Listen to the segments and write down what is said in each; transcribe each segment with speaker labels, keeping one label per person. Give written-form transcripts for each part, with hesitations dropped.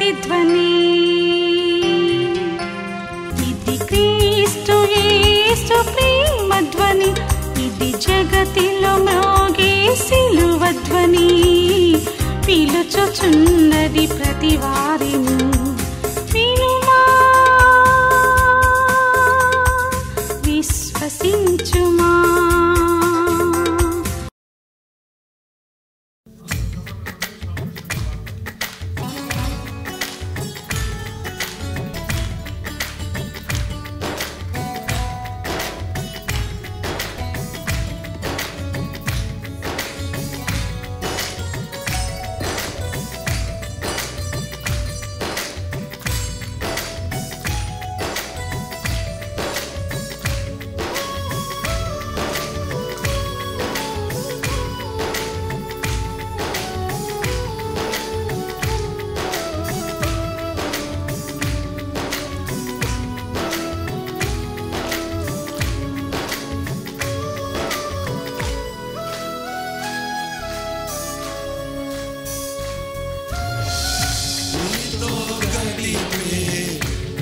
Speaker 1: ప్రతిధ్వని. ఇది క్రీస్తు యేసు ప్రేమధ్వని, ఇది జగతిలో మ్రోగే సిలువధ్వని. పిలుచుచున్నది ప్రతి వారిని, వినుమా విశ్వసించుమా.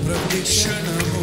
Speaker 2: ప్రతిక్షణము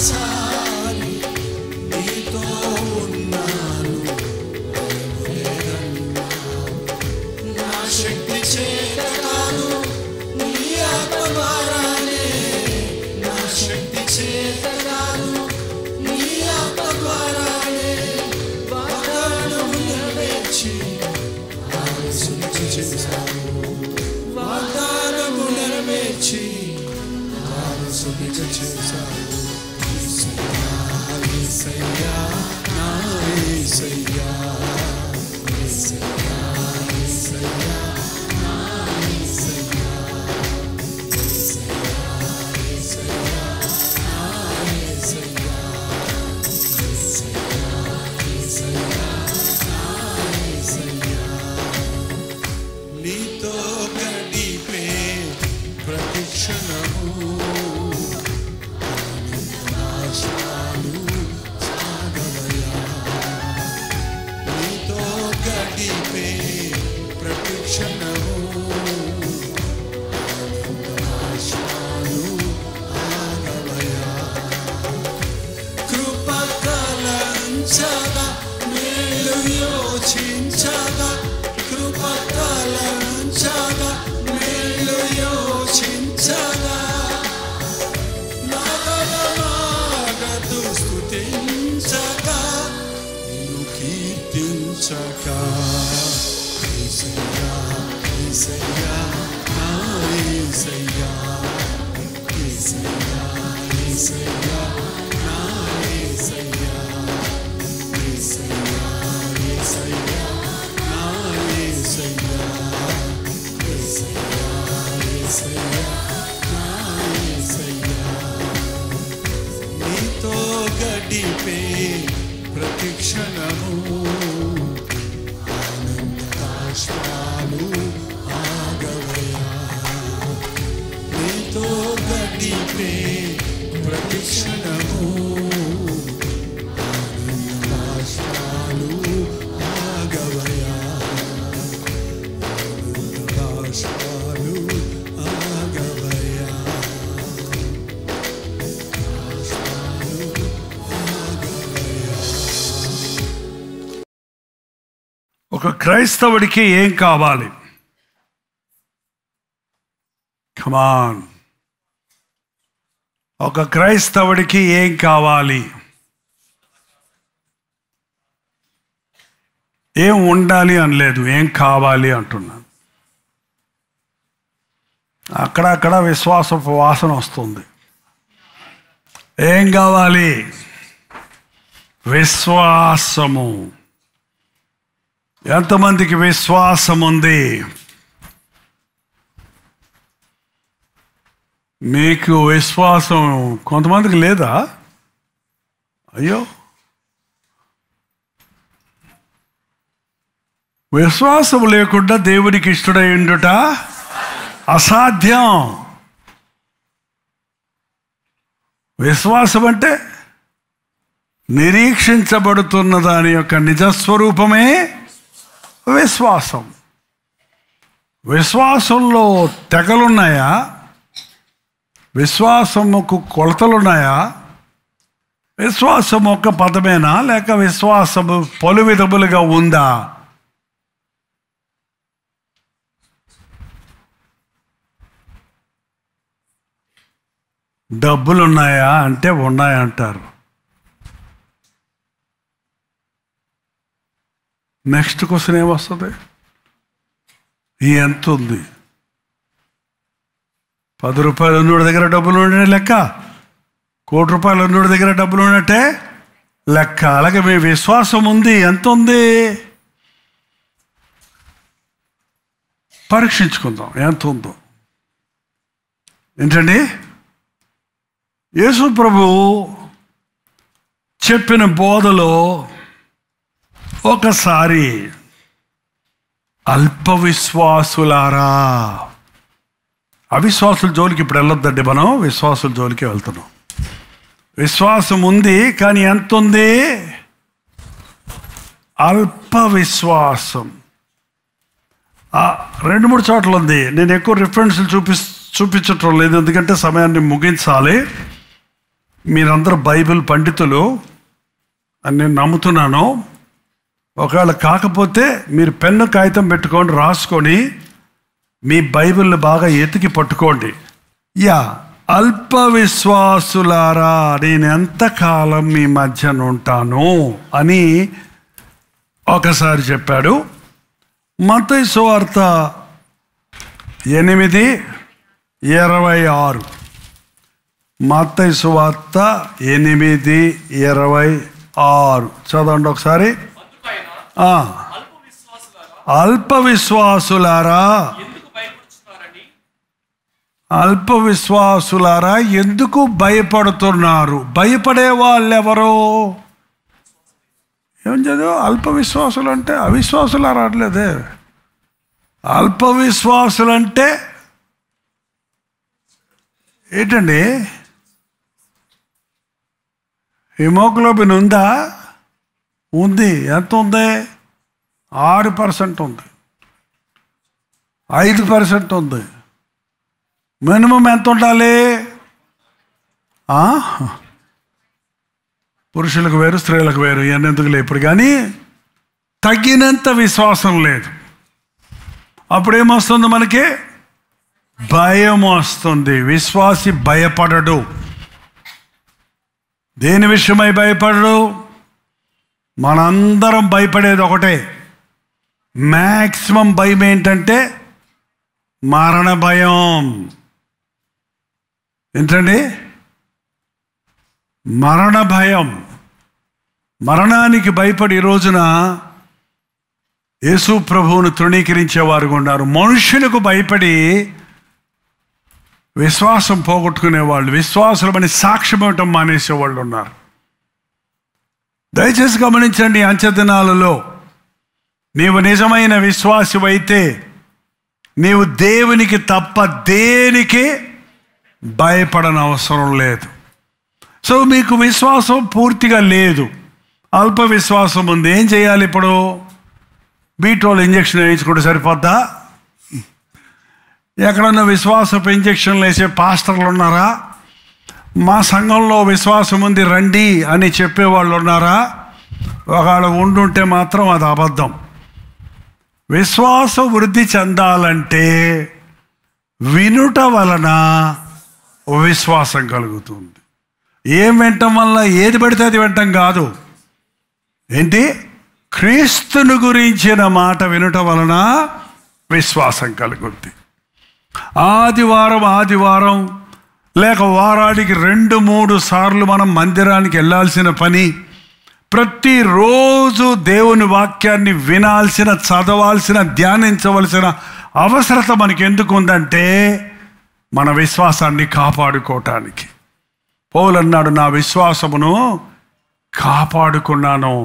Speaker 2: చాలు నీతో ఉన్నాను నా శక్తి చేత కాదు నీ ఆత్మ ద్వారానే నా శక్తి చేత కాదు నీ ఆత్మ ద్వారానే వాగ్దానము నెరవేర్చి ఆశీర్వదించి చేశావు వాగ్దానము నెరవేర్చి ఆశీర్వదించి చేశావు యేసయ్యా నా యేసయ్యా యేసయ్యా యేసయ్యా నా యేసయ్యా యేసయ్యా యేసయ్యా నా యేసయ్యా యేసయ్యా యేసయ్యా నా యేసయ్యా నీతో గడిపే ప్రతి క్షణము ఆనందాశ్రాలు సాగవయ్యా నీతో గడిపే ప్రతి క్షణము ఆనందాశ్రాలు ఆగవయ్యా కృప తలంచగా మేలు యోచించగా కృప తలంచగా మేలు యోచించగా నాగదు స్తుతించగా నిన్ను కీర్తించగా యేసయ్యా యేసయ్యా నా యేసయ్యా యేసయ్యా యేసయ్యా నా యేసయ్యా యేసయ్యా యేసయ్యా నా యేసయ్యా యేసయ్యా యేసయ్యా నా యేసయ్యా నీతో గడిపే ప్రతి క్షణము ఆనందాశ్రాలు ఆగవయ్యా నీతో గడిపే ప్రతి క్షణము ఆనందాశ్రాలు ఆగవయ్యా ఆనందాశ్రాలు ఆగవయ్యా
Speaker 3: ఒక క్రైస్తవుడికి ఏం కావాలి? కమాన్, ఒక క్రైస్తవుడికి ఏం కావాలి? ఏం ఉండాలి అనలేదు, ఏం కావాలి అంటున్నాను. అక్కడక్కడ విశ్వాసపు వాసన వస్తుంది. ఏం కావాలి? విశ్వాసము. ఎంతమందికి విశ్వాసం ఉంది? మీకు విశ్వాసం కొంతమందికి లేదా? అయ్యో, విశ్వాసం లేకుండా దేవునికి ఇష్టడై ఉండుట అసాధ్యం. విశ్వాసం అంటే నిరీక్షించబడుతున్న దాని యొక్క నిజస్వరూపమే విశ్వాసం. విశ్వాసంలో తెగలున్నాయా? విశ్వాసముకు కొలతలున్నాయా? విశ్వాసం ఒక పదమేనా, లేక విశ్వాసము పలు విధములుగా ఉందా? డబ్బులున్నాయా అంటే ఉన్నాయంటారు. నెక్స్ట్ క్వశ్చన్ ఏమొస్తుంది? ఎంత ఉంది? 10 రూపాయలు ఉన్నోడి దగ్గర డబ్బులు ఉండే లెక్క, 1 కోటి రూపాయలు ఉన్నోడి దగ్గర డబ్బులు ఉన్నట్టే లెక్క. అలాగే మీ విశ్వాసం ఉంది, ఎంత ఉంది? పరీక్షించుకుందాం ఎంత ఉందో. ఏంటండి? యేసు ప్రభు చెప్పిన బోధలో ఒకసారి అల్ప విశ్వాసులారా, అవిశ్వాసుల జోలికి ఇప్పుడు వెళ్ళొద్దండి, మనం విశ్వాసుల జోలికి వెళ్తున్నాం. విశ్వాసం ఉంది, కానీ ఎంత ఉంది? అల్ప విశ్వాసం. 2-3 చోట్ల ఉంది. నేను ఎక్కువ రిఫరెన్స్లు చూపించటం లేదు, ఎందుకంటే సమయాన్ని ముగించాలి. మీరందరూ బైబిల్ పండితులు అని నేను నమ్ముతున్నాను. ఒకవేళ కాకపోతే మీరు పెన్ను కాగితం పెట్టుకొని రాసుకొని మీ బైబిల్ని బాగా ఎతికి పట్టుకోండి. అల్ప విశ్వాసులారా, నేను ఎంతకాలం మీ మధ్యన ఉంటాను అని ఒకసారి చెప్పాడు. మత్తయి సువార్త 8:26. మత్తయి సువార్త 8:26 చదవండి ఒకసారి. అల్ప విశ్వాసులారా, అల్ప విశ్వాసులారా ఎందుకు భయపడుతున్నారు? భయపడే వాళ్ళు ఎవరు? ఏం చదువు? అల్ప విశ్వాసులు అంటే అవిశ్వాసులు రావట్లేదే. అల్ప విశ్వాసులు అంటే ఏంటండి? హిమోగ్లోబిన్ ఉందా? ఉంది. ఎంత ఉంది? 6% ఉంది. 5% ఉంది. మినిమం ఎంత ఉండాలి? పురుషులకు వేరు, స్త్రీలకు వేరు, ఎందుకు లేదు ఇప్పుడు. కానీ తగినంత విశ్వాసం లేదు. అప్పుడేమొస్తుంది మనకి? భయం వస్తుంది. విశ్వాసి భయపడడు. దేని విషయమై భయపడడు? మనందరం భయపడేది ఒకటే. మ్యాక్సిమం భయం ఏంటంటే మరణ భయం. ఏంటండి? మరణ భయం. మరణానికి భయపడి ఈ రోజున యేసు ప్రభువును తృణీకరించేవారు ఉన్నారు. మనుషులకు భయపడి విశ్వాసం పోగొట్టుకునేవాళ్ళు, విశ్వాసులమని సాక్ష్యం ఇవ్వటం మానేసేవాళ్ళు ఉన్నారు. దయచేసి గమనించండి, అంచె దినాలలో నీవు నిజమైన విశ్వాసివైతే నీవు దేవునికి తప్ప దేనికి భయపడని అవసరం లేదు. సో మీకు విశ్వాసం పూర్తిగా లేదు, అల్ప విశ్వాసం ఉంది. ఏం చేయాలి ఇప్పుడు? B12 ఇంజక్షన్ వేయించుకుంటే సరిపోద్దా? ఎక్కడన్నా విశ్వాసపు ఇంజక్షన్లు వేసే పాస్టర్లు ఉన్నారా? మా సంఘంలో విశ్వాసం ఉంది రండి అని చెప్పేవాళ్ళు ఉన్నారా? ఒకవేళ ఉండుంటే మాత్రం అది అబద్ధం. విశ్వాసం వృద్ధి చెందాలంటే వినుట వలన విశ్వాసం కలుగుతుంది. ఏం వినటం వల్ల? ఏది పడితే అది వినటం కాదు. ఏంటి? క్రీస్తుని గురించిన మాట వినటం వలన విశ్వాసం కలుగుద్ది. ఆదివారం లేక వారానికి 2-3 సార్లు మనం మందిరానికి వెళ్ళాల్సిన పని, ప్రతిరోజు దేవుని వాక్యాన్ని వినాల్సిన, చదవాల్సిన, ధ్యానించవలసిన అవసరత మనకి ఎందుకు ఉందంటే మన విశ్వాసాన్ని కాపాడుకోవటానికి. పౌలు అన్నాడు, నా విశ్వాసమును కాపాడుకున్నాను.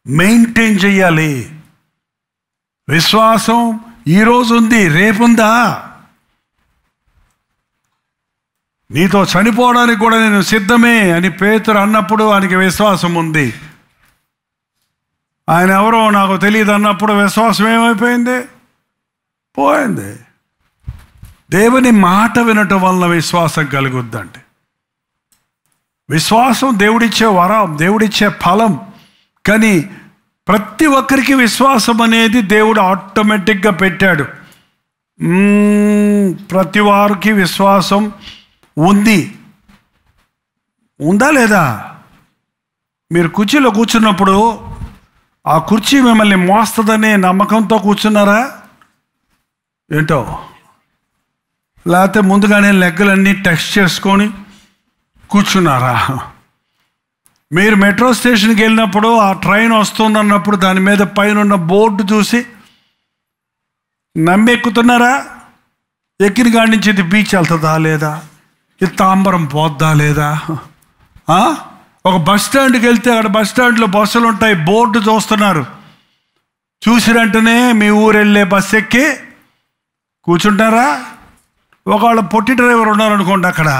Speaker 3: మెయింటైన్ చెయ్యాలి. విశ్వాసం ఈరోజు ఉంది, రేపుందా? నీతో చనిపోవడానికి కూడా నేను సిద్ధమే అని పేతురు అన్నప్పుడు ఆయనకి విశ్వాసం ఉంది. ఆయన ఎవరో నాకు తెలియదు అన్నప్పుడు విశ్వాసం ఏమైపోయింది? పోయింది. దేవుని మాట వినటం వలన విశ్వాసం కలుగుద్దండి. విశ్వాసం దేవుడిచ్చే వరం, దేవుడిచ్చే ఫలం. కానీ ప్రతి ఒక్కరికి విశ్వాసం అనేది దేవుడు ఆటోమేటిక్గా పెట్టాడు. ప్రతి వారికి విశ్వాసం ఉంది. ఉందా లేదా? మీరు కుర్చీలో కూర్చున్నప్పుడు ఆ కుర్చీ మిమ్మల్ని మోస్తుందనే నమ్మకంతో కూర్చున్నారా ఏంటో? లేకపోతే ముందుగానే లెక్కలన్నీ టెస్ట్ చేసుకొని కూర్చున్నారా? మీరు మెట్రో స్టేషన్కి వెళ్ళినప్పుడు ఆ ట్రైన్ వస్తుందన్నప్పుడు దాని మీద పైన ఉన్న బోర్డు చూసి నమ్మి ఎక్కుతున్నారా? ఎక్కిన కాడి నుంచి ఇది బీచ్ వెళ్తుందా లేదా, ఇది తాంబరం పోద్దా లేదా? ఒక బస్ స్టాండ్కి వెళ్తే అక్కడ బస్ స్టాండ్లో బస్సులు ఉంటాయి, బోర్డు చూస్తున్నారు. చూసినట్టునే మీ ఊరు వెళ్ళే బస్సు ఎక్కి కూర్చుంటారా? ఒకవేళ పొట్టి డ్రైవర్ ఉన్నారనుకోండి, అక్కడ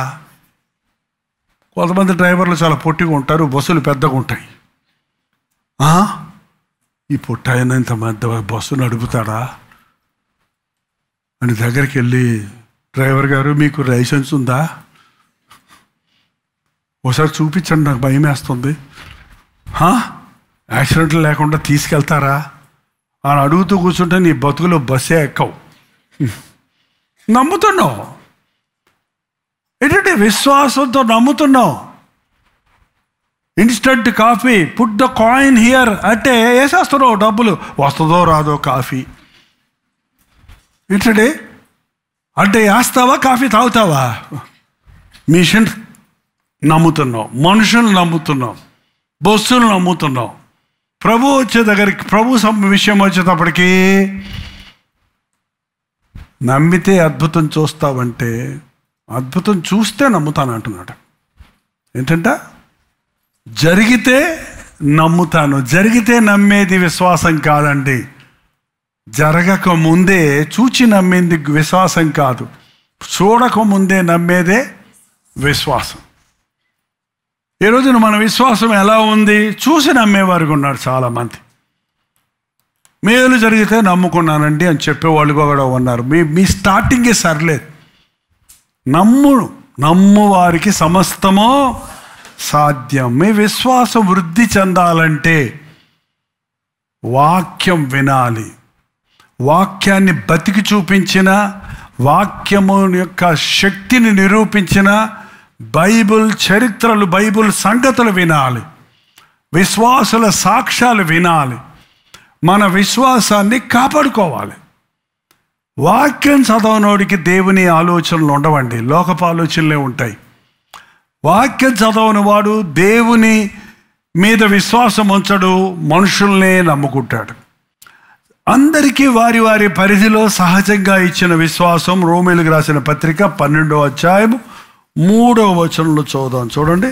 Speaker 3: కొంతమంది డ్రైవర్లు చాలా పొట్టిగా ఉంటారు, బస్సులు పెద్దగా ఉంటాయి. ఈ పొట్ట అయినా ఇంత పెద్ద బస్సు నడుపుతాడా అని దగ్గరికి వెళ్ళి, డ్రైవర్ గారు మీకు లైసెన్స్ ఉందా? ఒకసారి చూపించండి, నాకు భయం వేస్తుంది. యాక్సిడెంట్లు లేకుండా తీసుకెళ్తారా అని అడుగుతూ కూర్చుంటే నీ బతుకులో బస్సే ఎక్కవు. నమ్ముతున్నావు ఏంటంటే, విశ్వాసంతో నమ్ముతున్నావు. Instant coffee, put the coin here అంటే వేసేస్తున్నావు, డబ్బులు వస్తుందో రాదో కాఫీ. ఏంటంటే అంటే వేస్తావా, కాఫీ తాగుతావా? మిషన్ నమ్ముతున్నావు, మనుషులు నమ్ముతున్నావు, బస్సులు నమ్ముతున్నావు. ప్రభు వచ్చే దగ్గరికి, ప్రభు విషయం వచ్చేటప్పటికి నమ్మితే అద్భుతం చూస్తావంటే, అద్భుతం చూస్తే నమ్ముతాను అంటున్నాడు. ఏంటంటే జరిగితే నమ్ముతాను. జరిగితే నమ్మేది విశ్వాసం కాదండి. జరగక ముందే చూచి నమ్మేది విశ్వాసం కాదు, చూడక ముందే నమ్మేదే విశ్వాసం. ఈ రోజున మన విశ్వాసం ఎలా ఉంది? చూసి నమ్మేవారికి ఉన్నారు చాలామంది. మేలు జరిగితే నమ్ముకున్నానండి అని చెప్పేవాళ్ళు కూడా ఉన్నారు. మీ స్టార్టింగే సర్లేదు. నమ్ము వారికి సమస్తమో సాధ్యం. మీ విశ్వాసం వృద్ధి చెందాలంటే వాక్యం వినాలి. వాక్యాన్ని బతికి చూపించిన, వాక్యము యొక్క శక్తిని నిరూపించిన బైబిల్ చరిత్రలు, బైబిల్ సంగతులు వినాలి. విశ్వాసుల సాక్ష్యాలు వినాలి. మన విశ్వాసాన్ని కాపాడుకోవాలి. వాక్యం చదవనోడికి దేవుని ఆలోచనలు ఉండవండి, లోకపు ఆలోచనలే ఉంటాయి. వాక్యం చదవని వాడు దేవుని మీద విశ్వాసం ఉంచడు, మనుషుల్నే నమ్ముకుంటాడు. అందరికీ వారి వారి పరిధిలో సహజంగా ఇచ్చిన విశ్వాసం. రోమీయులకు రాసిన పత్రిక 12వ అధ్యాయము 3వ వచనంలో చదువుదాం. చూడండి,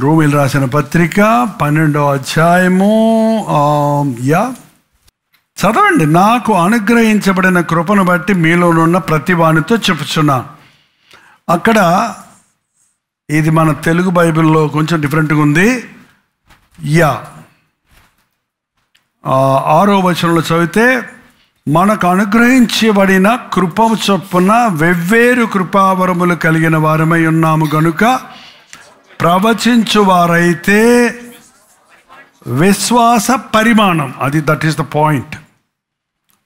Speaker 3: రోమీయులకు రాసిన పత్రిక 12వ అధ్యాయము చదవండి. నాకు అనుగ్రహించబడిన కృపను బట్టి మీలోనున్న ప్రతి వానితో చెప్పుచున్నాను. అక్కడ ఇది మన తెలుగు బైబిల్లో కొంచెం డిఫరెంట్గా ఉంది. 6వ వచనంలో చదివితే, మనకు అనుగ్రహించబడిన కృప చొప్పున వెవ్వేరు కృపావరములు కలిగిన వారమై ఉన్నాము గనుక ప్రవచించు వారైతే విశ్వాస పరిమాణం, దట్ ఈస్ ద పాయింట్.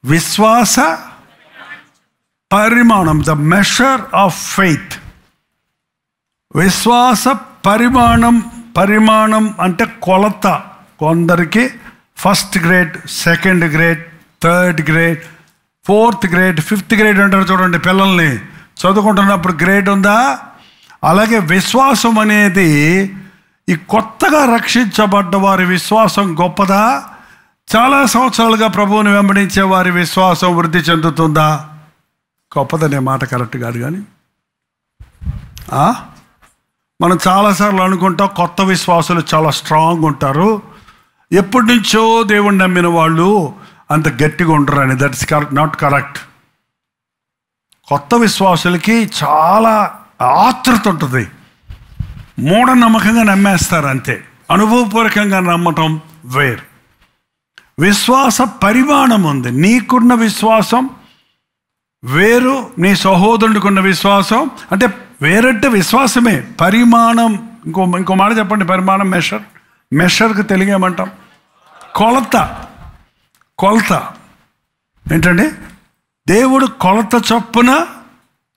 Speaker 3: విశ్వాస పరిమాణం, ద మెషర్ ఆఫ్ ఫెయిత్. విశ్వాస పరిమాణం అంటే కొలత. కొందరికి first grade, second grade, third grade, fourth grade, fifth grade అంటారు చూడండి. పిల్లల్ని చదువుకుంటున్నప్పుడు గ్రేడ్ ఉందా? అలాగే విశ్వాసం అనేది, ఈ కొత్తగా రక్షించబడ్డ వారి విశ్వాసం గొప్పదా? చాలా సంవత్సరాలుగా ప్రభువుని వెంబడించే వారి విశ్వాసం వృద్ధి చెందుతుందా? గొప్పదనే మాట కరెక్ట్ కాదు. కానీ మనం చాలాసార్లు అనుకుంటాం కొత్త విశ్వాసులు చాలా స్ట్రాంగ్ ఉంటారు, ఎప్పటి నుంచో దేవుణ్ణి నమ్మిన వాళ్ళు అంత గట్టిగా ఉంటారు అని. That's not correct. కొత్త విశ్వాసులకి చాలా ఆతృత ఉంటుంది, మూఢనమ్మకంగా నమ్మేస్తారు అంతే. అనుభవపూర్వకంగా నమ్మటం వేరు. విశ్వాస పరిమాణం ఉంది. నీకున్న విశ్వాసం వేరు, నీ సహోదరుడికి ఉన్న విశ్వాసం అంటే వేరంటే విశ్వాసమే. పరిమాణం, ఇంకో మాట చెప్పండి. పరిమాణం మెషర్కి తెలుగు ఏమంటాం? కొలత ఏంటండి? దేవుడు కొలత చొప్పున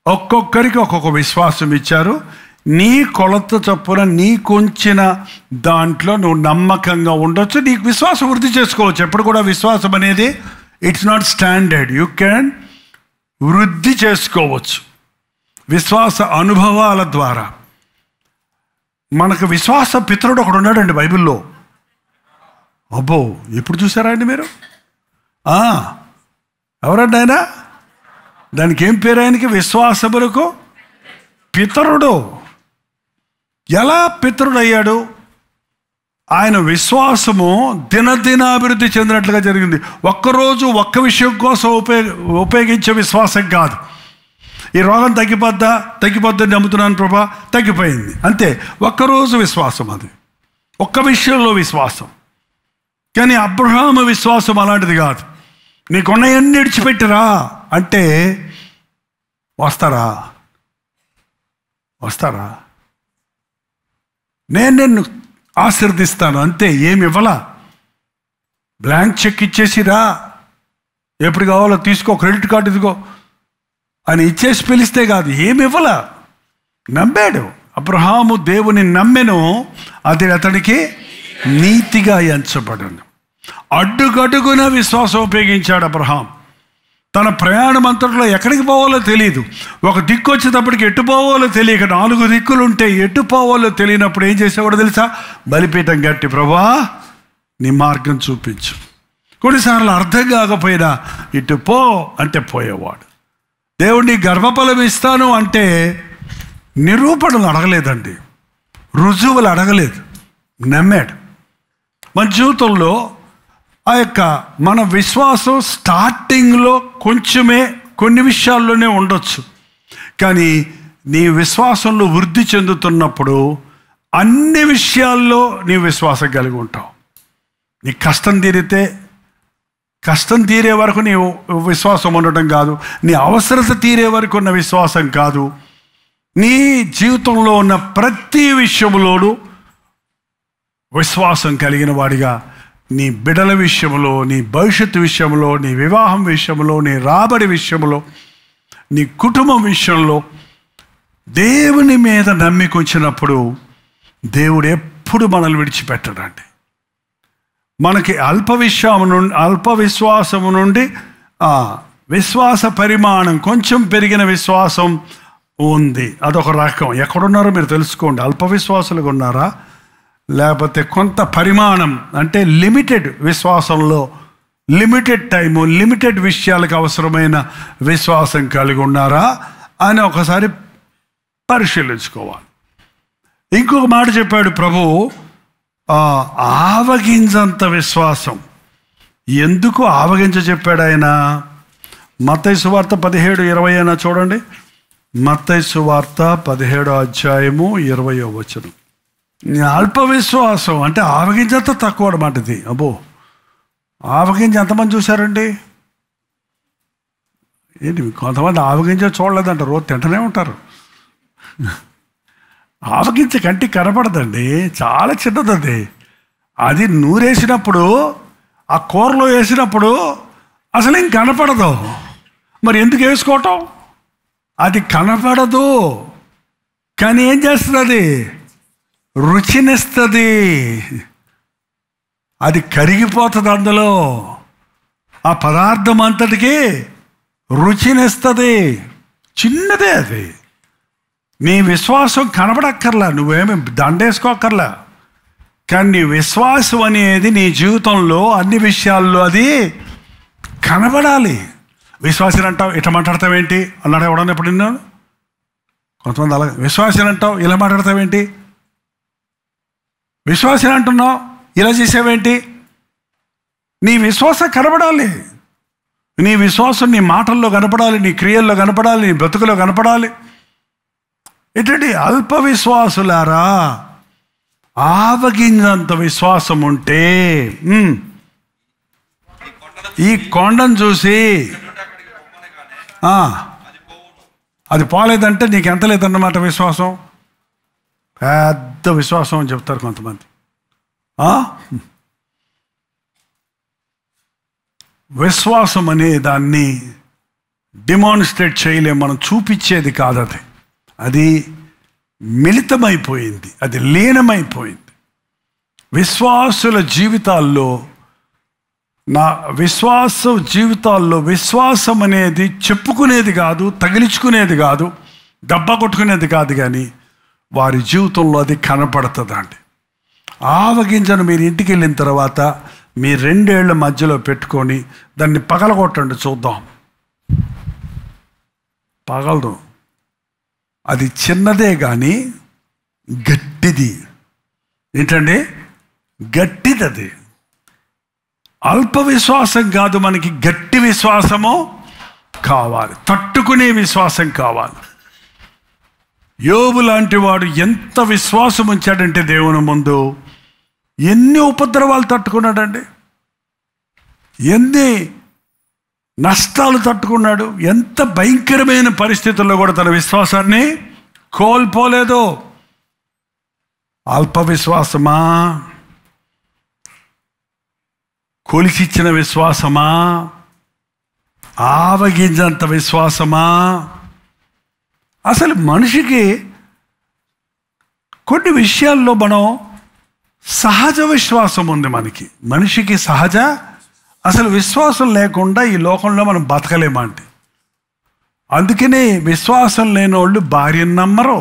Speaker 3: ఒక్కొక్కరికి ఒక్కొక్క విశ్వాసం ఇచ్చారు. నీ కొలత చొప్పున నీకుంచిన దాంట్లో నువ్వు నమ్మకంగా ఉండొచ్చు, నీకు విశ్వాసం వృద్ధి చేసుకోవచ్చు. ఎప్పుడు కూడా విశ్వాసం అనేది it's not standard. You can వృద్ధి చేసుకోవచ్చు విశ్వాస అనుభవాల ద్వారా. మనకు విశ్వాస పితరుడు ఒకడు ఉన్నాడండి బైబిల్లో. అబ్బో, ఎప్పుడు చూసారా అండి మీరు? ఎవరండి ఆయన? దానికి ఏం పేరు ఆయనకి? విశ్వాసములకు పితరుడు. ఎలా పితరుడు అయ్యాడు? ఆయన విశ్వాసము దినదినాభివృద్ధి చెందినట్లుగా జరిగింది. ఒక్కరోజు ఒక్క విషయం కోసం ఉపయోగించే విశ్వాసం కాదు. ఈ రోగం తగ్గిపోద్దని నమ్ముతున్నాను ప్రభా, తగ్గిపోయింది అంతే. ఒక్కరోజు విశ్వాసం, అది ఒక్క విషయంలో విశ్వాసం. కానీ అబ్రహాము విశ్వాసం అలాంటిది కాదు. నీకున్నవన్నీ విడిచిపెట్టిరా అంటే వస్తారా? వస్తారా? నేను నిన్ను ఆశీర్దిస్తాను అంతే, ఏమి ఇవ్వలా. బ్లాంక్ చెక్ ఇచ్చేసిరా, ఎప్పుడు కావాలో తీసుకో, క్రెడిట్ కార్డు ఇదిగో అని ఇచ్చేసి పిలిస్తే కాదు, ఏమి ఇవ్వలా. నమ్మాడు అబ్రహాము, దేవుని నమ్మెను, అది అతడికి నీతిగా ఎంచబడను. అడ్డుగడుగున విశ్వాసం ఉపయోగించాడు అబ్రహాం. తన ప్రయాణం అంతట్లో ఎక్కడికి పోవాలో తెలియదు. ఒక దిక్కు వచ్చేటప్పటికి ఎటు పోవాలో తెలియక 4 దిక్కులు ఉంటే ఎటు పోవాలో తెలియనప్పుడు ఏం చేసేవాడు తెలుసా? బలిపీఠం కట్టి, ప్రభువా నీ మార్గం చూపించు. కొన్నిసార్లు అర్థం కాకపోయినా ఇటు పో అంటే పోయేవాడు. దేవుడిని గర్భఫలం ఇస్తాను అంటే నిరూపణలు అడగలేదండి, రుజువులు అడగలేదు, నమ్మాడు. మన జీవితంలో ఆ యొక్క మన విశ్వాసం స్టార్టింగ్లో కొంచెమే, కొన్ని విషయాల్లోనే ఉండొచ్చు. కానీ నీ విశ్వాసంలో వృద్ధి చెందుతున్నప్పుడు అన్ని విషయాల్లో నీ విశ్వాసం కలిగి ఉంటావు. నీ కష్టం తీరే వరకు నీ విశ్వాసం ఉండటం కాదు, నీ అవసరత తీరే వరకు ఉన్న విశ్వాసం కాదు. నీ జీవితంలో ఉన్న ప్రతి విషయంలోనూ విశ్వాసం కలిగిన వాడిగా, నీ బిడ్డల విషయంలో, నీ భవిష్యత్తు విషయంలో, నీ వివాహం విషయంలో, నీ రాబడి విషయంలో, నీ కుటుంబం విషయంలో దేవుని మీద నమ్మిక వచ్చినప్పుడు దేవుడు ఎప్పుడు మనల్ని విడిచిపెట్టడండి. మనకి అల్ప విశ్వాసము నుండి విశ్వాస పరిమాణం కొంచెం పెరిగిన విశ్వాసం ఉంది, అదొక రకం. ఎక్కడున్నారో మీరు తెలుసుకోండి. అల్ప విశ్వాసులుగా ఉన్నారా, లేకపోతే కొంత పరిమాణం అంటే లిమిటెడ్ విశ్వాసంలో, లిమిటెడ్ టైము, లిమిటెడ్ విషయాలకు అవసరమైన విశ్వాసం కలిగి ఉన్నారా అని ఒకసారి పరిశీలించుకోవాలి. ఇంకొక మాట చెప్పాడు ప్రభు, ఆవగింజంత విశ్వాసం. ఎందుకు ఆవగింజ చెప్పాడు ఆయన? మత్తయి సువార్త 17:20 అయినా చూడండి. మత్తయి సువార్త 17:20. అల్ప విశ్వాసం అంటే ఆవగింజంత తక్కువ అన్నమాట ఇది. అబ్బో, ఆవగింజ ఎంతమంది చూశారండి? ఏంటి, కొంతమంది ఆవగింజ చూడలేదంట, రోజు తింటూనే ఉంటారు. ఆవగింజ కంటికి కనపడదండి, చాలా చిన్నది. అది నూరేసినప్పుడు, ఆ కూరలో వేసినప్పుడు అసలు ఏం కనపడదు. మరి ఎందుకు వేసుకోవటం? అది కనపడదు, కానీ ఏం చేస్తుంది? రుచినిస్తుంది. అది కరిగిపోతుంది, అందులో ఆ పదార్థం అంతటికి రుచినిస్తుంది. చిన్నదే అది. నీ విశ్వాసం కనబడక్కర్లా, నువ్వేమి దండేసుకోక్కర్లా, కానీ నీ విశ్వాసం అనేది నీ జీవితంలో అన్ని విషయాల్లో అది కనబడాలి. విశ్వాసం అంటావు, ఇట్లా మాట్లాడతావేంటి అన్నాడు ఎవడన్నా ఎప్పుడు నిన్ను? కొంతమంది అలా, విశ్వాసం అంటావు ఇలా మాట్లాడతావేంటి, విశ్వాసం అంటున్నావు ఇలా చేసావేంటి? నీ విశ్వాసం కనబడాలి. నీ విశ్వాసం నీ మాటల్లో కనపడాలి, నీ క్రియల్లో కనపడాలి, నీ బ్రతుకులో కనపడాలి. ఏంటంటే అల్ప విశ్వాసులారా, ఆవగింజంత విశ్వాసం ఉంటే ఈ కొండను చూసి అది పోలేదంటే నీకు ఎంత లేదన్నమాట విశ్వాసం. పెద్ద విశ్వాసం అని చెప్తారు కొంతమంది. విశ్వాసం అనే దాన్ని డిమాన్స్ట్రేట్ చేయలేము, మనం చూపించేది కాదు. అది మిళితమైపోయింది, అది లీనమైపోయింది. విశ్వాసుల జీవితాల్లో, నా జీవితాల్లో విశ్వాసం అనేది చెప్పుకునేది కాదు, తగిలించుకునేది కాదు, దెబ్బ కొట్టుకునేది కాదు, కానీ వారి జీవితంలో అది కనపడుతుందండి. ఆవగింజను మీరు ఇంటికి వెళ్ళిన తర్వాత మీ 2 ఏళ్ల మధ్యలో పెట్టుకొని దాన్ని పగలగొట్టండి, చూద్దాం. పగలదు. అది చిన్నదే కానీ గట్టిది. ఏంటండి? గట్టిది. అది అల్ప విశ్వాసం కాదు, మనకి గట్టి విశ్వాసము కావాలి, తట్టుకునే విశ్వాసం కావాలి. యోబు లాంటి వాడు ఎంత విశ్వాసం ఉంచాడంటే దేవుని ముందు ఎన్ని ఉపద్రవాలు తట్టుకున్నాడండి, ఎన్ని నష్టాలు తట్టుకున్నాడు. ఎంత భయంకరమైన పరిస్థితుల్లో కూడా తన విశ్వాసాన్ని కోల్పోలేదు. అల్ప విశ్వాసమా, కొలిచిచ్చిన విశ్వాసమా, ఆవగింజంత విశ్వాసమా? అసలు మనిషికి కొన్ని విషయాల్లో మనం సహజ విశ్వాసం ఉంది. మనిషికి సహజ అసలు విశ్వాసం లేకుండా ఈ లోకంలో మనం బతకలేమంటే. అందుకనే విశ్వాసం లేని వాళ్ళు భార్యను నమ్మరు,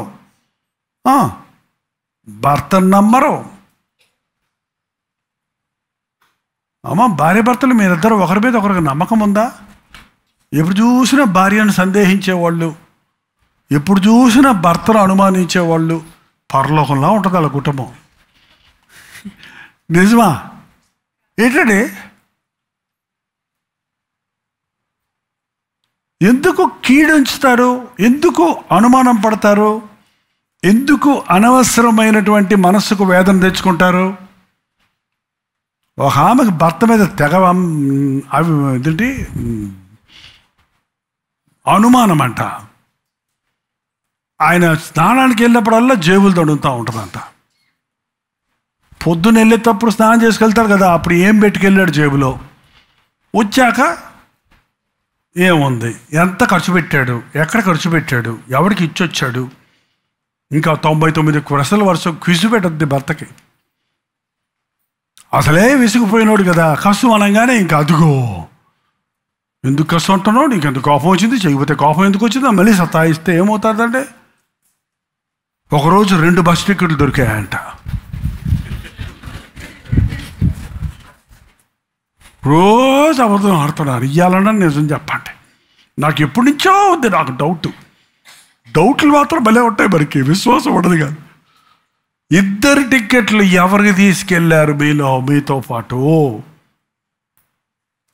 Speaker 3: భర్తను నమ్మరు. అమ్మ, భార్య భర్తలు మీరిద్దరు ఒకరి మీద ఒకరికి నమ్మకం ఉందా? ఎప్పుడు చూసినా భార్యను సందేహించేవాళ్ళు, ఎప్పుడు చూసినా భర్తను అనుమానించేవాళ్ళు, పరలోకంలా ఉంటుంది వాళ్ళ కుటుంబం. నిజమా? ఏంటండి? ఎందుకు కీడుంచుతారు? ఎందుకు అనుమానం పడతారు? ఎందుకు అనవసరమైనటువంటి మనస్సుకు వేదన తెచ్చుకుంటారు? ఒక ఆమెకు భర్త మీద తెగ అవి ఏంటి అనుమానం అంట. ఆయన స్నానానికి వెళ్ళినప్పుడల్లా జేబులు తడుగుతూ ఉంటుందంట. పొద్దున్న వెళ్ళేటప్పుడు స్నానం చేసుకెళ్తారు కదా, అప్పుడు ఏం పెట్టుకెళ్ళాడు జేబులో, వచ్చాక ఏముంది, ఎంత ఖర్చు పెట్టాడు, ఎక్కడ ఖర్చు పెట్టాడు, ఎవరికి ఇచ్చొచ్చాడు, ఇంకా 99 ప్రశ్నల వరుస క్విజ్ పెట్టద్ది భర్తకి. అసలే విసిగిపోయినాడు కదా, కసు అనగానే ఇంకా అదుగో ఎందుకు కసు అంటున్నావు, నీకు ఎందుకు కోపం వచ్చింది, చేయకపోతే కోపం ఎందుకు వచ్చిందో మళ్ళీ సతాయిస్తే ఏమవుతుందంటే. ఒకరోజు 2 బస్ టికెట్లు దొరికాయంట. రోజు అబద్ధం ఆడుతున్నారు. ఇయ్యాలన్నా నిజం చెప్పండి. నాకు ఎప్పటి నుంచో ఉంది నాకు డౌట్లు మాత్రం భలే ఉంటాయి. మరికి విశ్వాసం ఉండదు కాదు. 2 టికెట్లు ఎవరికి తీసుకెళ్లారు మీతో పాటు?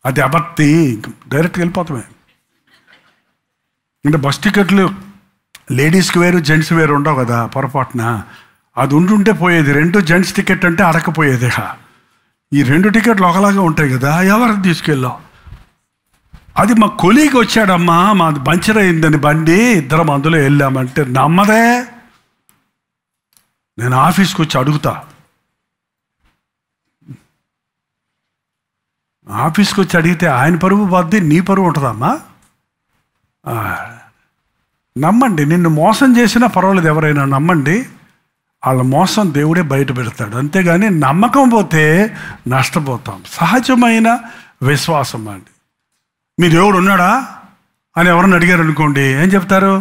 Speaker 3: అది అబద్ధి, డైరెక్ట్గా వెళ్ళిపోతామే. అంటే బస్ టికెట్లు లేడీస్కి వేరు జెంట్స్ వేరు ఉండవు కదా పొరపాటున. అది ఉంటుంటే పోయేది. 2 జెంట్స్ టికెట్ అంటే అడకపోయేది. ఈ 2 టికెట్లు ఒకలాగా ఉంటాయి కదా, ఎవరికి తీసుకెళ్ళావు? అది మా కొలీకి వచ్చాడమ్మా, మాది పంచర్ అయిందని బండి, ఇద్దరం అందులో వెళ్ళామంటే నమ్మదే. నేను ఆఫీస్కి వచ్చి అడుగుతా. ఆఫీస్కి వచ్చి అడిగితే ఆయన పరువు బాధ్యత, నీ పరువు ఉంటుందమ్మా. నమ్మండి, నిన్ను మోసం చేసినా పర్వాలేదు, ఎవరైనా నమ్మండి. వాళ్ళ మోసం దేవుడే బయట పెడతాడు. అంతేగాని నమ్మకం పోతే నష్టపోతాం. సహజమైన విశ్వాసం అండి. మీ దేవుడు ఉన్నాడా అని ఎవరన్నా అడిగారు అనుకోండి, ఏం చెప్తారు?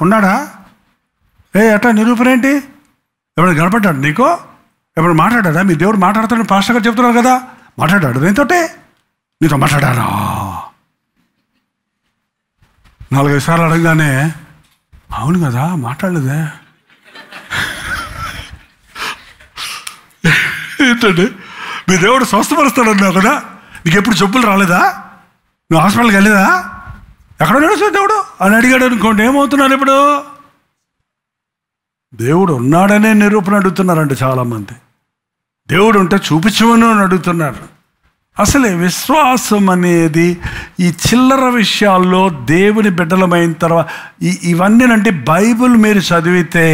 Speaker 3: ఉన్నాడా? ఎట్టా నిరూపణ ఏంటి? ఎప్పుడు కనపడ్డాడు నీకు? ఎప్పుడు మాట్లాడా? మీ దేవుడు మాట్లాడతాడు, పాస్టర్ గారు చెప్తున్నారు కదా, మాట్లాడాడు నీతోటే? నీతో మాట్లాడారా? 4-5 సార్లు అడగగానే అవును కదా మాట్లాడలేదే ఏంటండి? మీ దేవుడు స్వస్థపరుస్తాడన్నావు కదా, నీకు ఎప్పుడు చెప్పులు రాలేదా? నువ్వు హాస్పిటల్కి వెళ్ళేదా? ఎక్కడ నడుస్తుంది దేవుడు అని అడిగాడు అనుకోండి, ఏమవుతున్నారు? ఇప్పుడు దేవుడు ఉన్నాడనే నిరూపణ అడుగుతున్నారండి చాలామంది. దేవుడు ఉంటే చూపించమని అడుగుతున్నారు. అసలే విశ్వాసం అనేది ఈ చిల్లర విషయాల్లో దేవుని బిడ్డలమైన తర్వాత ఇవన్నీ అంటే బైబిల్ మీరు చదివితే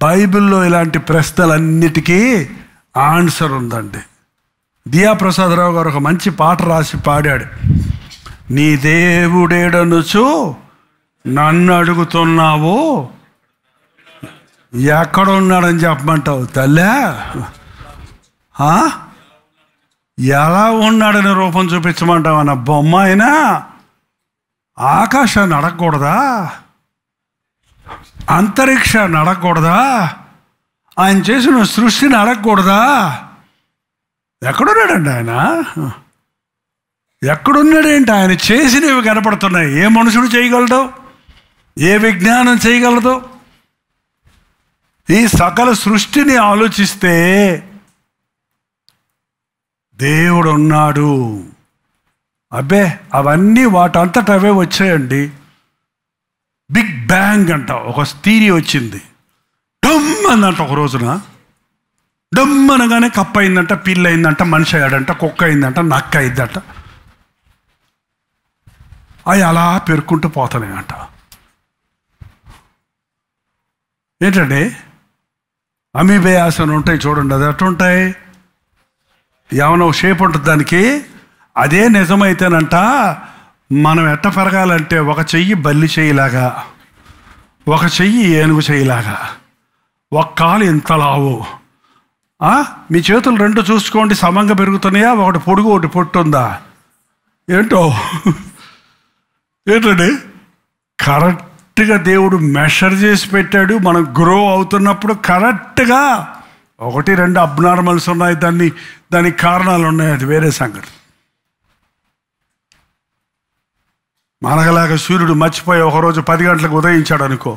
Speaker 3: బైబిల్లో ఇలాంటి ప్రశ్నలన్నిటికీ ఆన్సర్ ఉందండి. దియా ప్రసాదరావు గారు ఒక మంచి పాట రాసి పాడాడు. నీ దేవుడేడనుచు నన్ను అడుగుతున్నావు, ఎక్కడ ఉన్నాడని చెప్పమంటావు తల్లే? ఎలా ఉన్నాడని రూపం చూపించమంటావు? అన్న బొమ్మ అయినా ఆకాశాన్ని అడగకూడదా? అంతరిక్షాన్ని అడగకూడదా? ఆయన చేసిన సృష్టిని అడగకూడదా? ఎక్కడున్నాడండి ఆయన? ఎక్కడున్నాడేంటి? ఆయన చేసినవి కనపడుతున్నాయి. ఏ మనుషుడు చేయగలడు? ఏ విజ్ఞానం చేయగలదు? ఈ సకల సృష్టిని ఆలోచిస్తే దేవుడు ఉన్నాడు. అబ్బే, అవన్నీ వాటంతట అవే వచ్చాయండి. బిగ్ బ్యాంగ్ అంట ఒక థియరీ వచ్చింది. డమ్ అందంట ఒక రోజున. డమ్ అనగానే కప్ప అయిందంట, పిల్ల అయిందంట, మనిషి అయ్యాడంట, కుక్క అయిందంట, నక్క అయిందంట. అవి అలా పెరుక్కుంటూ పోతున్నాయంట. ఏంటండి, అమీబయాస్ అని ఉంటాయి చూడండి, అది ఎట్లుంటాయి, ఏమైనా షేప్ ఉంటుంది దానికి. అదే నిజమైతేనంట మనం ఎట్ట పెరగాలంటే ఒక చెయ్యి బల్లి చెయ్యిలాగా, ఒక చెయ్యి ఏనుగు చెయ్యిలాగా, ఒక కాలు ఇంత లావు. మీ చేతులు రెండు చూసుకోండి, సమంగా పెరుగుతున్నాయా? ఒకటి పొడుగు ఒకటి పొట్టు ఉందా? ఏంటో ఏంటండి, కరెక్ట్గా దేవుడు మెషర్ చేసి పెట్టాడు. మనం గ్రో అవుతున్నప్పుడు కరెక్ట్గా 1-2 అబ్నార్మల్స్ ఉన్నాయి, దానికి కారణాలు ఉన్నాయి, అది వేరే సంగతి. మనగలాగా సూర్యుడు మర్చిపోయి ఒకరోజు 10 గంటలకు ఉదయించాడు అనుకో,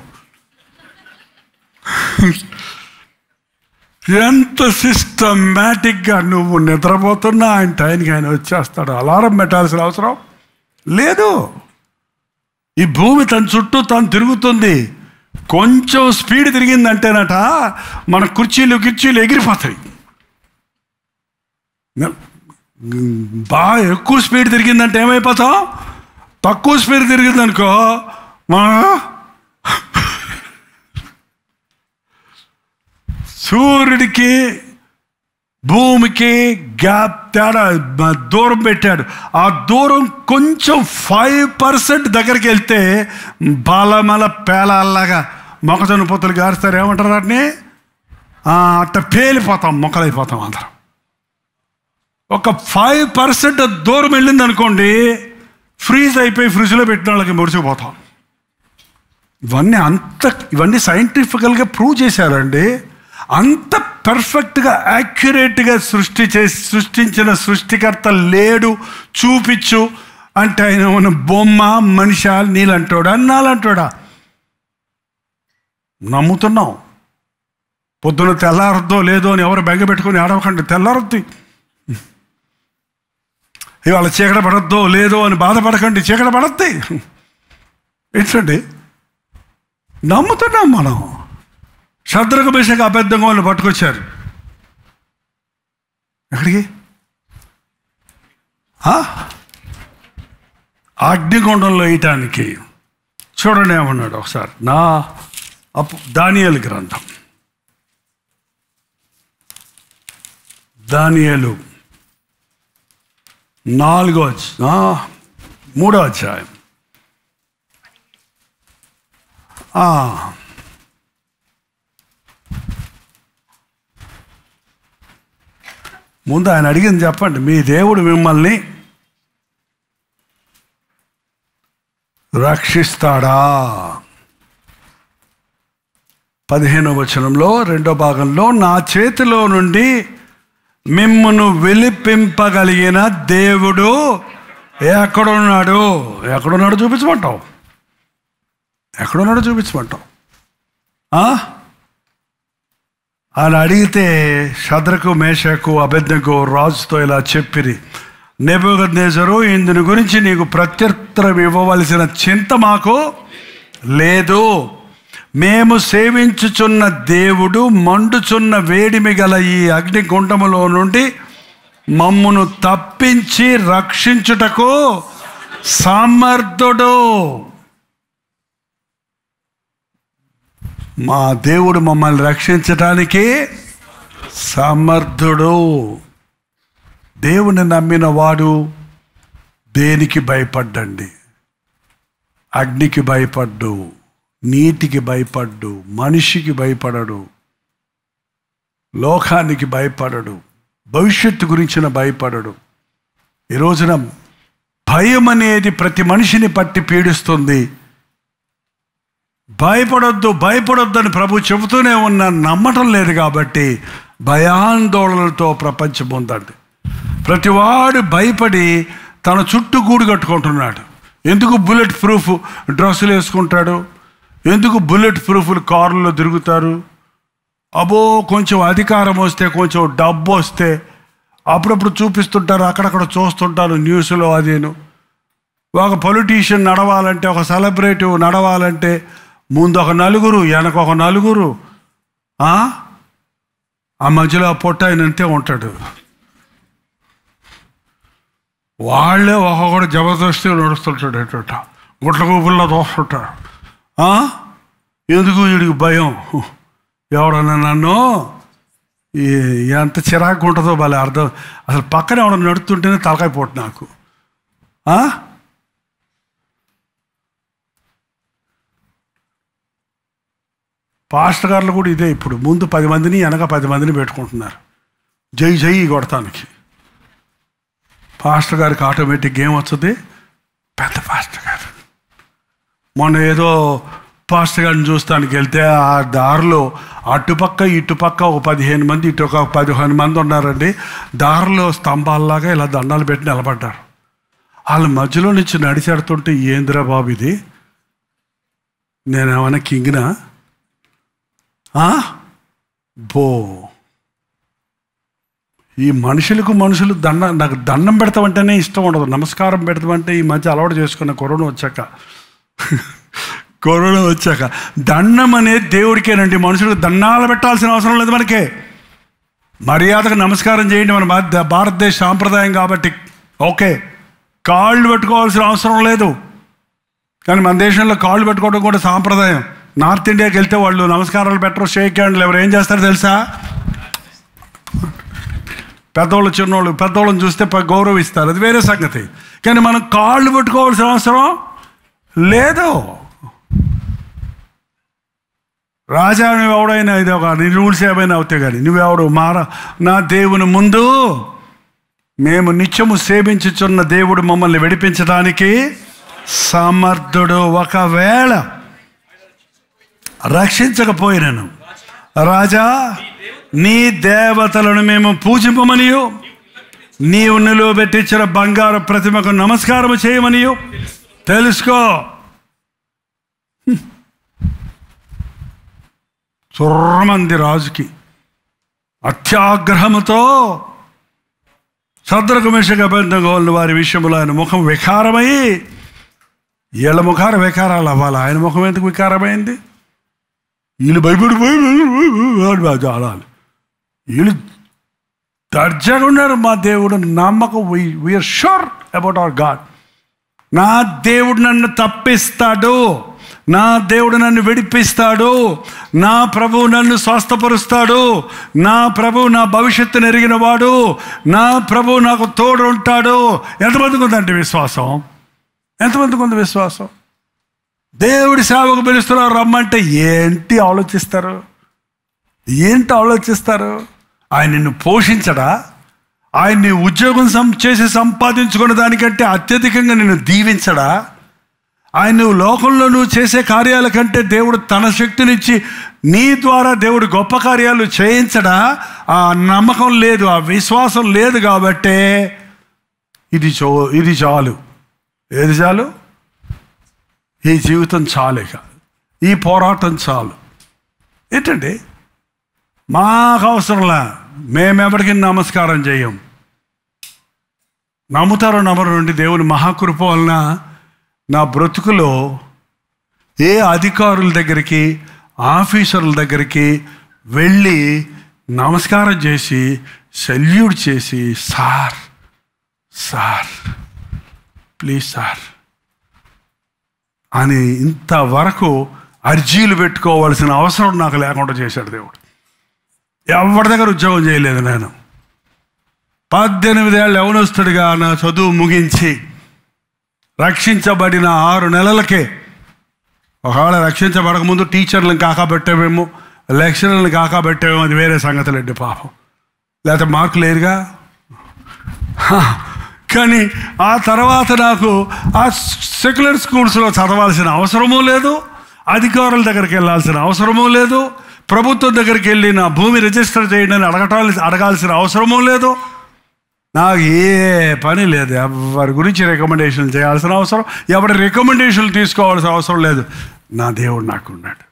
Speaker 3: ఎంత సిస్టమేటిక్గా నువ్వు నిద్రపోతున్నా ఆయన టైంకి ఆయన వచ్చేస్తాడు. అలారం పెట్టాల్సిన అవసరం లేదు. ఈ భూమి తన చుట్టూ తాను తిరుగుతుంది. కొంచెం స్పీడ్ తిరిగిందంటేనట మన కుర్చీలు ఎగిరిపోతాయి. బాగా ఎక్కువ స్పీడ్ తిరిగిందంటే ఏమైపోతాం? తక్కువ స్పీడ్ తిరిగిందనుకో సూర్యుడికి భూమికి గ్యాప్ తేడా దూరం పెట్టాడు. ఆ దూరం కొంచెం 5% దగ్గరికి వెళ్తే బలమల పేలాల్లాగా మొక్కజొన్న పొత్తులు గారుస్తారు, ఏమంటారు వాటిని, అట్ట పేలిపోతాం, మొక్కలైపోతాం అందరం. ఒక 5% దూరం వెళ్ళింది అనుకోండి, ఫ్రీజ్ అయిపోయి ఫ్రిడ్జ్లో పెట్టిన వాళ్ళకి ముడిచిపోతాం. ఇవన్నీ సైంటిఫికల్గా ప్రూవ్ చేశారండి. అంత పర్ఫెక్ట్గా యాక్యురేట్గా సృష్టించిన సృష్టికర్త లేడు, చూపించు అంటే ఆయన ఉన్న బొమ్మ, మనిషి, నీళ్ళంటోడా నాలంటోడా? నమ్ముతున్నాం. పొద్దున తెల్లారద్దో లేదో అని ఎవరు బెంగ పెట్టుకుని ఆడవకండి, తెల్లారద్ది. ఇవాళ చీకట పడద్దో లేదో అని బాధపడకండి, చీకట పడద్ది. ఏంటండి, నమ్ముతున్నాం మనం. శద్రకు మేషకు అబద్ధంగా పట్టుకొచ్చారు. ఎక్కడికి? అగ్నిగుండంలో వేయటానికి. చూడండి ఏమన్నాడు ఒకసారి. దానియేలు గ్రంథం, దానియేలు 3వ అధ్యాయం. ముందు ఆయన అడిగింది చెప్పండి. మీ దేవుడు మిమ్మల్ని రక్షిస్తాడా? 15వ వచనంలో 2వ భాగంలో, నా చేతిలో నుండి మిమ్మును విలిపింపగలిగిన దేవుడు ఎక్కడున్నాడు? ఎక్కడున్నాడు చూపించమంటావు? ఎక్కడున్నాడో చూపించమంటావు? అని అడిగితే శద్రకు, మేషకు, అబేద్నెగో రాజుతో ఇలా చెప్పిరి, నెబుకద్నెజరు, ఇందుని గురించి నీకు ప్రత్యుత్తరం ఇవ్వవలసిన చింత మాకు లేదు. మేము సేవించుచున్న దేవుడు మండుచున్న వేడిమి గల ఈ అగ్నిగుండములో నుండి మమ్మును తప్పించి రక్షించుటకు సమర్థుడు. మా దేవుడు మమ్మల్ని రక్షించటానికి సమర్థుడు. దేవుని నమ్మిన వాడు దేనికి భయపడ్డండి? అగ్నికి భయపడ్డు, నీటికి భయపడ్డు, మనిషికి భయపడడు, లోకానికి భయపడడు, భవిష్యత్తు గురించిన భయపడడు. ఈ రోజున భయం అనేది ప్రతి మనిషిని పట్టి పీడిస్తుంది. భయపడొద్దు అని ప్రభు చెబుతూనే ఉన్నా, నమ్మటం లేదు కాబట్టి భయాందోళనలతో ప్రపంచం ఉందండి. ప్రతివాడు భయపడి తన చుట్టూ గూడు కట్టుకుంటున్నాడు. ఎందుకు బుల్లెట్ ప్రూఫ్ డ్రెస్సులు వేసుకుంటాడు? ఎందుకు బుల్లెట్ ప్రూఫ్లు కారుల్లో తిరుగుతారు? అబో కొంచెం అధికారం వస్తే, కొంచెం డబ్బు వస్తే అప్పుడప్పుడు చూపిస్తుంటారు, అక్కడక్కడ చూస్తుంటారు న్యూస్లో. అదేను ఒక పొలిటీషియన్ నడవాలంటే, ఒక సెలబ్రిటీ నడవాలంటే ముందు ఒక నలుగురు, వెనక ఒక నలుగురు, ఆ మధ్యలో పొట్ట అయినంతే ఉంటాడు. వాళ్ళే ఒక్కొక్కడు జబర్దస్తిగా నడుస్తుంటాడు, ఎట్ట గుట్ల గుబుల్లో దోస్తుంటాడు. ఎందుకు వీడికి భయం? ఎవడన్నా నన్ను ఎంత చిరాకు ఉంటుందో భలే అర్థం. అసలు పక్కన ఎవడన్నా నడుస్తుంటేనే తలకాయ పోటు నాకు. పాస్టర్ గారులు కూడా ఇదే. ఇప్పుడు ముందు 10 మందిని వెనక 10 మందిని పెట్టుకుంటున్నారు జై జై కొడతానికి. పాస్టర్ గారికి ఆటోమేటిక్ ఏం వస్తుంది? పెద్ద పాస్టర్ గారు. మొన్న ఏదో పాస్టర్ గారిని చూస్తానికి వెళ్తే ఆ దారిలో అటుపక్క ఇటుపక్క ఒక 15 మంది, ఇటు ఒక 15 మంది ఉన్నారండి. దారిలో స్తంభాల్లాగా ఇలా దండాలు పెట్టి నిలబడ్డారు. వాళ్ళ మధ్యలో నుంచి నడిచెడుతుంటే ఏందిరా బాబు ఇది, నేనేమన్నా కింగ్నా? బో, ఈ మనుషులకు మనుషులు నాకు దండం పెడతామంటేనే ఇష్టం ఉండదు, నమస్కారం పెడతామంటే ఈ మధ్య అలవాటు చేసుకున్న కరోనా వచ్చాక దండం అనేది దేవుడికేనండి. మనుషులకు దండాలు పెట్టాల్సిన అవసరం లేదు. మనకే మర్యాదకు నమస్కారం చేయండి, మన భారతదేశ సాంప్రదాయం కాబట్టి. ఓకే, కాళ్ళు పెట్టుకోవాల్సిన అవసరం లేదు. కానీ మన దేశంలో కాళ్ళు పెట్టుకోవడం కూడా సాంప్రదాయం. నార్త్ ఇండియాకి వెళ్తే వాళ్ళు నమస్కారాలు పెట్టరు, షేక్ హ్యాండ్లు ఎవరు ఏం చేస్తారో తెలుసా? పెద్దవాళ్ళు చిన్నవాళ్ళు, పెద్దవాళ్ళని చూస్తే గౌరవిస్తారు, అది వేరే సంగతి. కానీ మనం కాళ్ళు పెట్టుకోవాల్సిన అవసరం లేదు. రాజా నువ్వెవడైనా ఇది ఒక నీ రూల్స్ ఏమైనా అవుతాయి, కానీ నువ్వెవడు నా దేవుని ముందు మేము నిత్యము సేవించుచున్న దేవుడు మమ్మల్ని విడిపించడానికి సమర్థుడు. ఒకవేళ రక్షించకపోయినను, రాజా నీ దేవతలను మేము పూజింపమనియు నీవు నిలువబెట్టించిన బంగారు ప్రతిమకు నమస్కారం చేయమనియు తెలుసుకో. చుర్రమంది రాజుకి అత్యాగ్రహముతో శద్రకు మెషకు అబద్ధంగా వారి విషయంలో ఆయన ముఖం వికారమై, వీళ్ళ ముఖాలు వికారాలు అవ్వాలి, ఆయన ముఖం ఎందుకు వికారమైంది? వీళ్ళు భయపడిపోయి చాలాలి, వీళ్ళు దర్జాగా ఉన్నారు. మా దేవుడు నమ్మకం, we are sure about our god. నా దేవుడు నన్ను తప్పిస్తాడు, నా దేవుడు నన్ను విడిపిస్తాడు, నా ప్రభువు నన్ను స్వస్థపరుస్తాడు, నా ప్రభువు నా భవిష్యత్తును ఎరిగిన వాడు, నా ప్రభువు నాకు తోడు ఉంటాడు. ఎంతమందికి ఉందండి విశ్వాసం? ఎంతమందికి ఉంది విశ్వాసం? దేవుడి సేవకు పిలుస్తున్నారు రమ్మంటే ఏంటి ఆలోచిస్తారు? ఆయన నిన్ను పోషించడా? ఆయన్ని ఉద్యోగం చేసి సంపాదించుకున్న దానికంటే అత్యధికంగా నిన్ను దీవించడా? ఆయన నువ్వు లోకంలో నువ్వు చేసే కార్యాల కంటే దేవుడు తన శక్తినిచ్చి నీ ద్వారా దేవుడు గొప్ప కార్యాలు చేయించడా? ఆ నమ్మకం లేదు, ఆ విశ్వాసం లేదు. కాబట్టే ఇది చాలు. ఏది చాలు? ఈ జీవితం చాలేక, ఈ పోరాటం చాలు. ఏంటండి మాకు అవసరంలా, మేమెవరికి నమస్కారం చేయం. నమ్ముతారో నమ్మరు నుండి దేవుని మహాకృప వలన నా బ్రతుకులో ఏ అధికారుల దగ్గరికి, ఆఫీసర్ల దగ్గరికి వెళ్ళి నమస్కారం చేసి సెల్యూట్ చేసి సార్ ప్లీజ్ సార్ అని ఇంతవరకు అర్జీలు పెట్టుకోవాల్సిన అవసరం నాకు లేకుండా చేశాడు దేవుడు. ఎవరి దగ్గర ఉద్యోగం చేయలేదు నేను. 18 ఏళ్ళు యవనస్తుడిగా నా చదువు ముగించి రక్షించబడిన 6 నెలలకే, ఒకవేళ రక్షించబడకముందు టీచర్లను కాకబెట్టేమేమో, లెక్చరర్లను కాకబెట్టేమో, అది వేరే సంగతులండి పాపం. లేకపోతే మార్కులు లేరుగా. కానీ ఆ తర్వాత నాకు ఆ సెక్యులర్ స్కూల్స్లో చదవాల్సిన అవసరమూ లేదు, అధికారుల దగ్గరికి వెళ్ళాల్సిన అవసరమూ లేదు, ప్రభుత్వం దగ్గరికి వెళ్ళి నా భూమి రిజిస్టర్ చేయండి అని అడగాల్సిన అవసరమూ లేదు. నాకు ఏ పని లేదు. ఎవరి గురించి రికమెండేషన్ చేయాల్సిన అవసరం, ఎవరి రికమెండేషన్లు తీసుకోవాల్సిన అవసరం లేదు. నా దేవుడు నాకున్నాడు.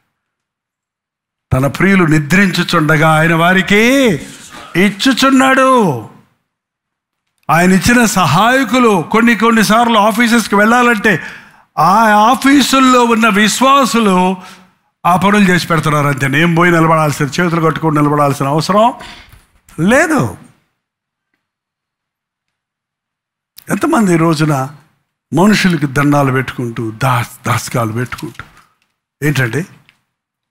Speaker 3: తన ప్రియులు నిద్రించుచుండగా ఆయన వారికి ఇచ్చుచున్నాడు. ఆయన ఇచ్చిన సహాయకులు కొన్నిసార్లు ఆఫీసెస్కి వెళ్ళాలంటే ఆ ఆఫీసుల్లో ఉన్న విశ్వాసులు ఆ పనులు చేసి పెడుతున్నారు అంతే. నేను పోయి నిలబడాల్సిన, చేతులు కట్టుకొని నిలబడాల్సిన అవసరం లేదు. ఎంతమంది ఈ రోజున మనుషులకి దండాలు పెట్టుకుంటూ దాసకాలు పెట్టుకుంటూ ఏంటంటే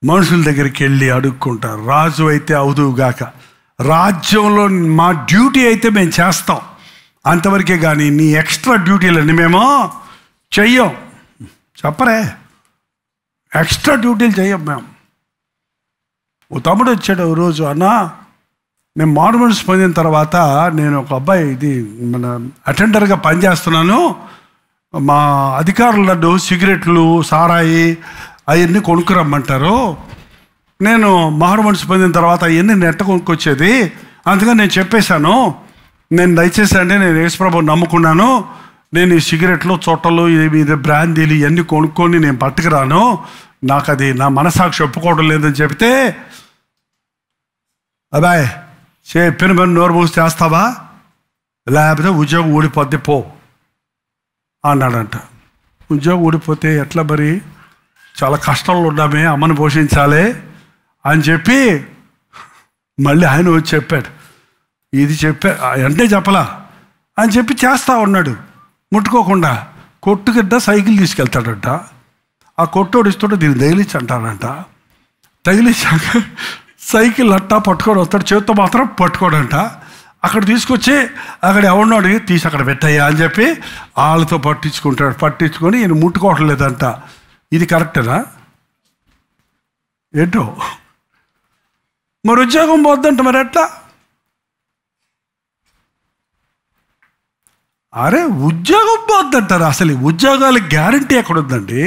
Speaker 3: మనుషుల దగ్గరికి వెళ్ళి అడుక్కుంటారు. రాజు అయితే అవుదువుగాక, రాజ్యంలో మా డ్యూటీ అయితే మేము చేస్తాం అంతవరకే, కానీ నీ ఎక్స్ట్రా డ్యూటీలన్నీ మేము చెయ్యం. చెప్పరే, ఎక్స్ట్రా డ్యూటీలు చెయ్యం మేము. ఓ తమ్ముడు వచ్చాడు ఓ రోజు, అన్నా నేను మారుమనసు పొందిన తర్వాత నేను ఒక అబ్బాయి ఇది మన అటెండర్గా పనిచేస్తున్నాను, మా అధికారులు నన్ను సిగరెట్లు సారాయి అవన్నీ కొనుక్కురమ్మంటారు, నేను మారుమనసు పొందిన తర్వాత అవన్నీ నెట్ట కొనుక్కొచ్చేది, అందుకని నేను చెప్పేశాను, నేను దయచేసి అంటే నేను యేసుప్రభువుని నమ్ముకున్నాను, నేను ఈ సిగరెట్లు చొట్టలు ఇది బ్రాందీలు ఇవన్నీ కొనుక్కొని నేను పట్టుకురాను, నాకు అది నా మనసాక్షి ఒప్పుకోవడం లేదని చెప్తే, అబ్బాయ్ చెప్పిన పని నోరు మూసి చేస్తావా, లేకపోతే ఉద్యోగం ఊడిపోద్ది పో అన్నాడంట. ఉద్యోగం ఊడిపోతే ఎట్లా మరి, చాలా కష్టంలో ఉన్నామే, అమ్మను పోషించాలి అని చెప్పి మళ్ళీ ఆయన వచ్చి చెప్పాడు, ఇది అంటే చెప్పలా అని చెప్పి చేస్తా ఉన్నాడు. ముట్టుకోకుండా కొట్టుకిడ్డ సైకిల్ తీసుకెళ్తాడంట. ఆ కొట్టోడు ఇస్తుంటే దీన్ని తగిలించి అంటాడంట. తగిలించాక సైకిల్ అట్టా పట్టుకొని వస్తాడు, చేతితో మాత్రం పట్టుకోడంట. అక్కడ తీసుకొచ్చి అక్కడ ఎవరినోడు తీసి అక్కడ పెట్టాయా అని చెప్పి వాళ్ళతో పట్టించుకొని ఈయన ముట్టుకోవటం లేదంట. ఇది కరెక్టేనా ఏంటో? మరి ఉద్యోగం పోద్దంట, మరి ఎట్లా? అరే ఉద్యోగం పోద్దంటారు, అసలు ఉద్యోగాలకు గ్యారంటీ ఎక్కడుందండి?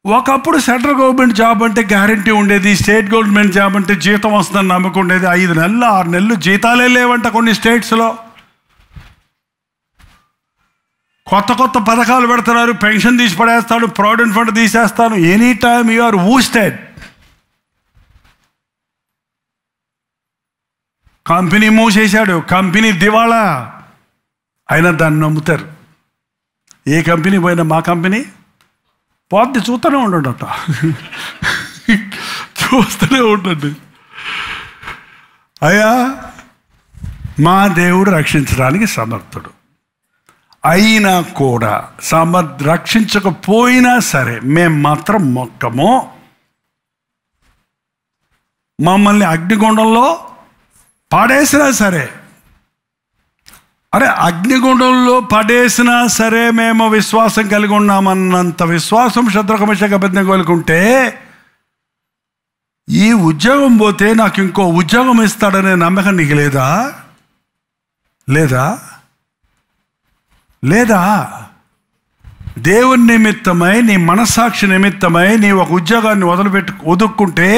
Speaker 3: ఒకప్పుడు సెంట్రల్ గవర్నమెంట్ జాబ్ అంటే గ్యారంటీ ఉండేది, స్టేట్ గవర్నమెంట్ జాబ్ అంటే జీతం వస్తుందని నమ్మకం ఉండేది. 5 నెలలు 6 నెలలు జీతాలే లేవంట కొన్ని స్టేట్స్లో. కొత్త పథకాలు పెడుతున్నారు, పెన్షన్ తీసి పడేస్తాడు, ప్రావిడెంట్ ఫండ్ తీసేస్తాను, any time you are ousted. Company మూసేశాడు, కంపెనీ దివాళా, అయినా దాన్ని నమ్ముతారు. ఏ కంపెనీ పోయినా మా కంపెనీ పోద్ది, చూస్తూనే ఉండట, చూస్తూనే ఉండండి. అయ్యా మా దేవుడు రక్షించడానికి సమర్థుడు, అయినా కూడా రక్షించకపోయినా సరే మేము మాత్రం మొక్కము. మమ్మల్ని అగ్నిగుండంలో పడేసినా సరే, అరే అగ్నిగుండంలో పడేసినా సరే మేము విశ్వాసం కలిగి ఉన్నామన్నంత విశ్వాసం శద్రకు మేషకు అబేద్నెగోలకు ఉంటే, ఈ ఉద్యోగం పోతే నాకు ఇంకో ఉద్యోగం ఇస్తాడనే నమ్మకం నీకు లేదా? లేదా లేదా దేవుని నిమిత్తమై, నీ మనస్సాక్షి నిమిత్తమై నీ ఒక ఉద్యోగాన్ని వదులుకుంటే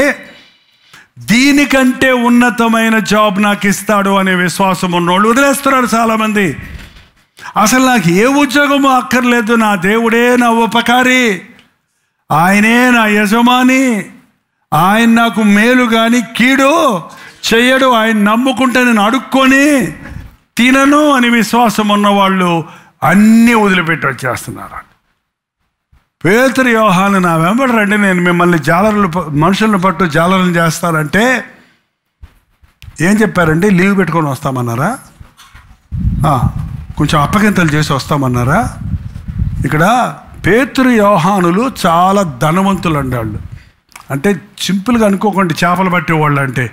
Speaker 3: దీనికంటే ఉన్నతమైన జాబ్ నాకు ఇస్తాడు అనే విశ్వాసం ఉన్నోళ్ళు వదిలేస్తున్నారు చాలామంది. అసలు నాకు ఏ ఉద్యోగము అక్కర్లేదు, నా దేవుడే నా ఉపకారి, ఆయనే నా యజమాని, ఆయన నాకు మేలు కానీ కీడు చెయ్యడు, ఆయన నమ్ముకుంటే నేను అడుక్కొని తినను అని విశ్వాసం ఉన్నవాళ్ళు అన్నీ వదిలిపెట్టి వచ్చేస్తున్నారు. పేతురు యోహాను నా వెంబడి రండి, నేను మిమ్మల్ని మనుషులను పట్టు జాలరులను చేస్తానంటే ఏం చెప్పారండి? లీవ్ పెట్టుకొని వస్తామన్నారా? కొంచెం అప్పగింతలు చేసి వస్తామన్నారా? ఇక్కడ పేతురు యోహానులు చాలా ధనవంతులు అండి. వాళ్ళు అంటే సింపుల్గా అనుకోకండి, చేపలు పట్టేవాళ్ళు. అంటే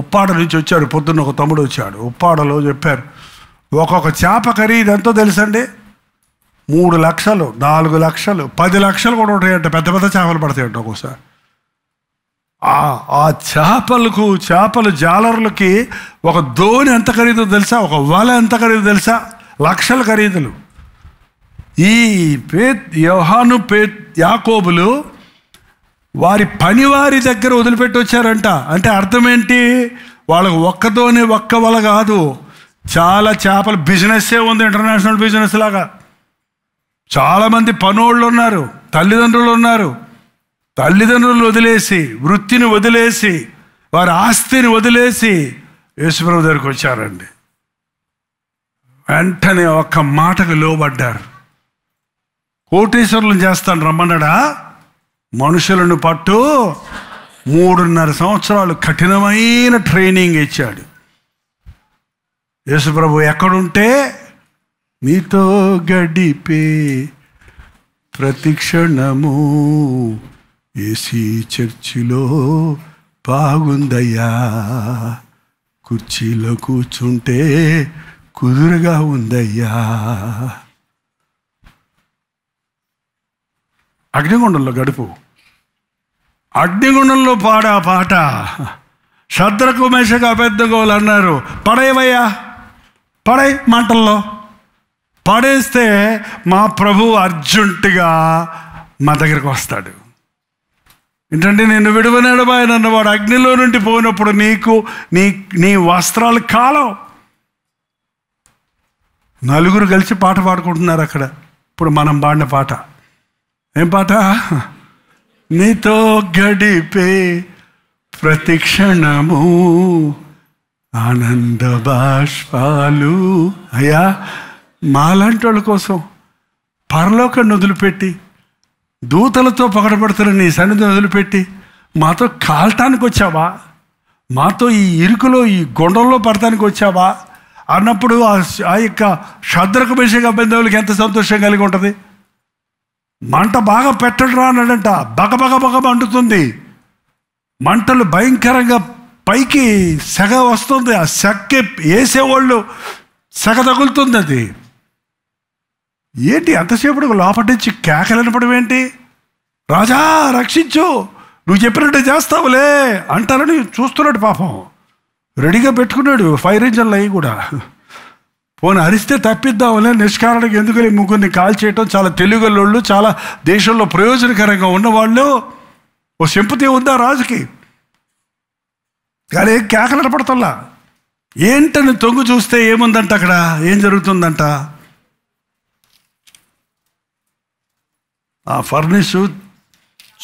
Speaker 3: ఉప్పాడ నుంచి వచ్చారు, పొద్దున్న ఒక తమ్ముడు వచ్చాడు, ఉప్పాడలో చెప్పారు ఒక్కొక్క చేప ఖరీదు ఎంతో తెలుసండి? 3 లక్షలు, 4 లక్షలు, 10 లక్షలు కూడా ఉంటాయంట. పెద్ద పెద్ద చేపలు పడతాయంట ఒక్కోసారి. ఆ చేపలు జాలర్లకి ఒక దోణి ఎంత ఖరీదో తెలుసా? ఒక వల ఎంత ఖరీదో తెలుసా? లక్షల ఖరీదులు. ఈ యోహాను యాకోబులు వారి పనివారి దగ్గర వదిలిపెట్టి వచ్చారంట. అంటే అర్థం ఏంటి? వాళ్ళకు ఒక్కతోనే ఒక్క వల కాదు, చాలా చేపల బిజినెస్సే ఉంది, ఇంటర్నేషనల్ బిజినెస్ లాగా. చాలామంది పనోళ్ళు ఉన్నారు, తల్లిదండ్రులు ఉన్నారు. తల్లిదండ్రులను వదిలేసి, వృత్తిని వదిలేసి, వారి ఆస్తిని వదిలేసి యేసుప్రభువు దగ్గరికి వచ్చారండి. వెంటనే ఒక్క మాటకు లోబడ్డారు. కోటీశ్వరులను చేస్తాను రమ్మన్నాడా? మనుషులను పట్టు 3.5 సంవత్సరాలు కఠినమైన ట్రైనింగ్ ఇచ్చాడు. యేసుప్రభు ఎక్కడుంటే నీతో గడిపే ప్రతి క్షణము ఏసీ చర్చిలో బాగుందయ్యా, కుర్చీలో కూర్చుంటే కుదురుగా ఉందయ్యా. అగ్నిగుండంలో గడుపు, అగ్నిగుండంలో పాడా పాట. శద్రకు మేషకు అబేద్నెగోలు అన్నారు, పడేవయ్యా, పడే మంటల్లో. పడేస్తే మా ప్రభు అర్జెంటుగా మా దగ్గరికి వస్తాడు. ఏంటంటే నిన్ను విడువనాడు ఆయన అన్నవాడు అగ్నిలో నుండి పోయినప్పుడు నీకు నీ వస్త్రాలు కాలం. నలుగురు కలిసి పాట పాడుకుంటున్నారు అక్కడ. ఇప్పుడు మనం పాడిన పాట ఏం పాట? నీతో గడిపే ప్రతి క్షణము ఆనంద బాష్పాలు. అయ్యా, మాలాంటి వాళ్ళ కోసం పరలోకాన్ని వదిలిపెట్టి, దూతలతో పగడబడుతున్న నీ సన్నిధిని వదిలిపెట్టి మాతో కాల్టానికి వచ్చావా, మాతో ఈ ఇరుకులో ఈ గొండంలో పడటానికి వచ్చావా అన్నప్పుడు ఆ యొక్క శద్రకు మేషకు అబేద్నెగోలకు ఎంత సంతోషం కలిగి ఉంటుంది. మంట బాగా పెట్టడురా అన్నాడంట. బగబగ మండుతుంది, మంటలు భయంకరంగా పైకి సెగ వస్తుంది. ఆ సెగకి వేసేవాళ్ళు సెగ తగులుతుంది. అది ఏంటి అంతసేపు లోపటి నుంచి కేకలు వినపడం ఏంటి? రాజా రక్షించు, నువ్వు చెప్పినట్టు చేస్తావులే అంటారని చూస్తున్నాడు. పాపం రెడీగా పెట్టుకున్నాడు ఫైర్ ఇంజన్లు అవి కూడా. పోనీ అరిస్తే తప్పిద్దాంలే, నిష్కారణకు ఎందుకు ముగ్గురిని కాల్ చేయటం. చాలా తెలుగులోళ్ళు, చాలా దేశంలో ప్రయోజనకరంగా ఉన్నవాళ్ళు. ఓ సింపతి ఉందా రాజుకి, కానీ కేకలు వినపడతల్లా. ఏంటని తొంగు చూస్తే ఏముందంట, అక్కడ ఏం జరుగుతుందంట? ఆ ఫర్నిష్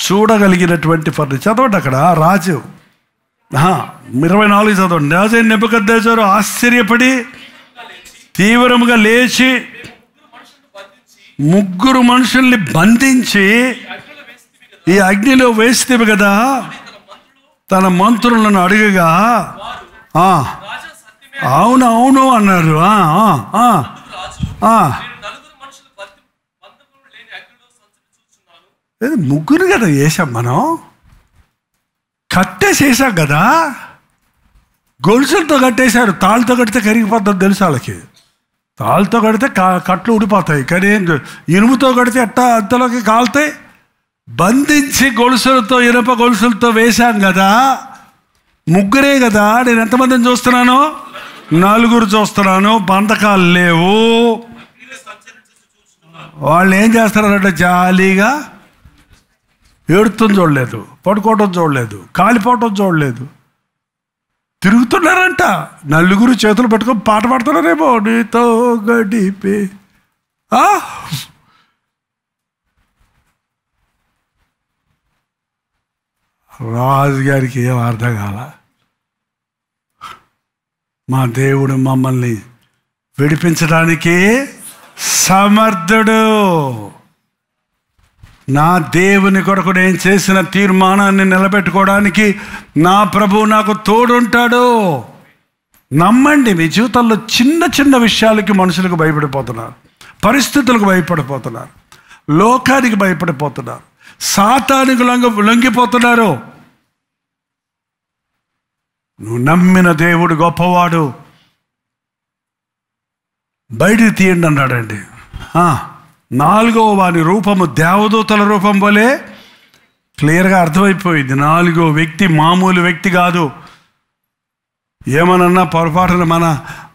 Speaker 3: చూడగలిగినటువంటి ఫర్నిష్. చదవండి అక్కడ రాజు 24 చదవండి. రాజు నెబుకద్నెజరు ఆశ్చర్యపడి తీవ్రంగా లేచి ముగ్గురు మనుషుల్ని బంధించి ఈ అగ్నిలో వేస్తే కదా తన మంత్రులను అడుగగా అవును అన్నారు. ముగ్గురు కదా వేసాం, మనం కట్టేసేసాం కదా, గొలుసులతో కట్టేశారు. తాళ్ళతో కడితే కరిగిపోతుంది తెలుసు వాళ్ళకి. తాళ్ళతో కడితే కట్లు ఊడిపోతాయి, కానీ ఇనుముతో కడితే ఎట్టా అంతలోకి కాలుతాయి. బంధించి గొలుసులతో, ఇనుప గొలుసులతో వేశాం కదా, ముగ్గురే కదా. నేను ఎంతమందిని చూస్తున్నాను? 4 చూస్తున్నాను. బంధకాలు లేవు. వాళ్ళు ఏం చేస్తున్నారంటే జాలీగా ఏడుతుంది చూడలేదు, పడుకోవటం చూడలేదు, కాలిపోవటం చూడలేదు, తిరుగుతున్నారంట. 4 చేతులు పట్టుకొని పాట పాడుతున్నారేమో, నీతో గడిపే. రాజుగారికి ఏం అర్థం కాల. మా దేవుడు మమ్మల్ని విడిపించడానికి సమర్థుడు. నా దేవుని కొరకు నేను చేసిన తీర్మానాన్ని నిలబెట్టుకోవడానికి నా ప్రభు నాకు తోడుంటాడు. నమ్మండి. మీ జీవితంలో చిన్న చిన్న విషయాలకి మనుషులకు భయపడిపోతున్నారు, పరిస్థితులకు భయపడిపోతున్నారు, లోకానికి భయపడిపోతున్నారు, సాతానికి లొంగిపోతున్నారు. నువ్వు నమ్మిన దేవుడు గొప్పవాడు, బయటికి తీయండి అన్నాడండి. 4వ వాని రూపము దేవదూతల రూపం వలె క్లియర్గా అర్థమైపోయింది. 4వ వ్యక్తి మామూలు వ్యక్తి కాదు. ఏమనన్నా పొరపాటున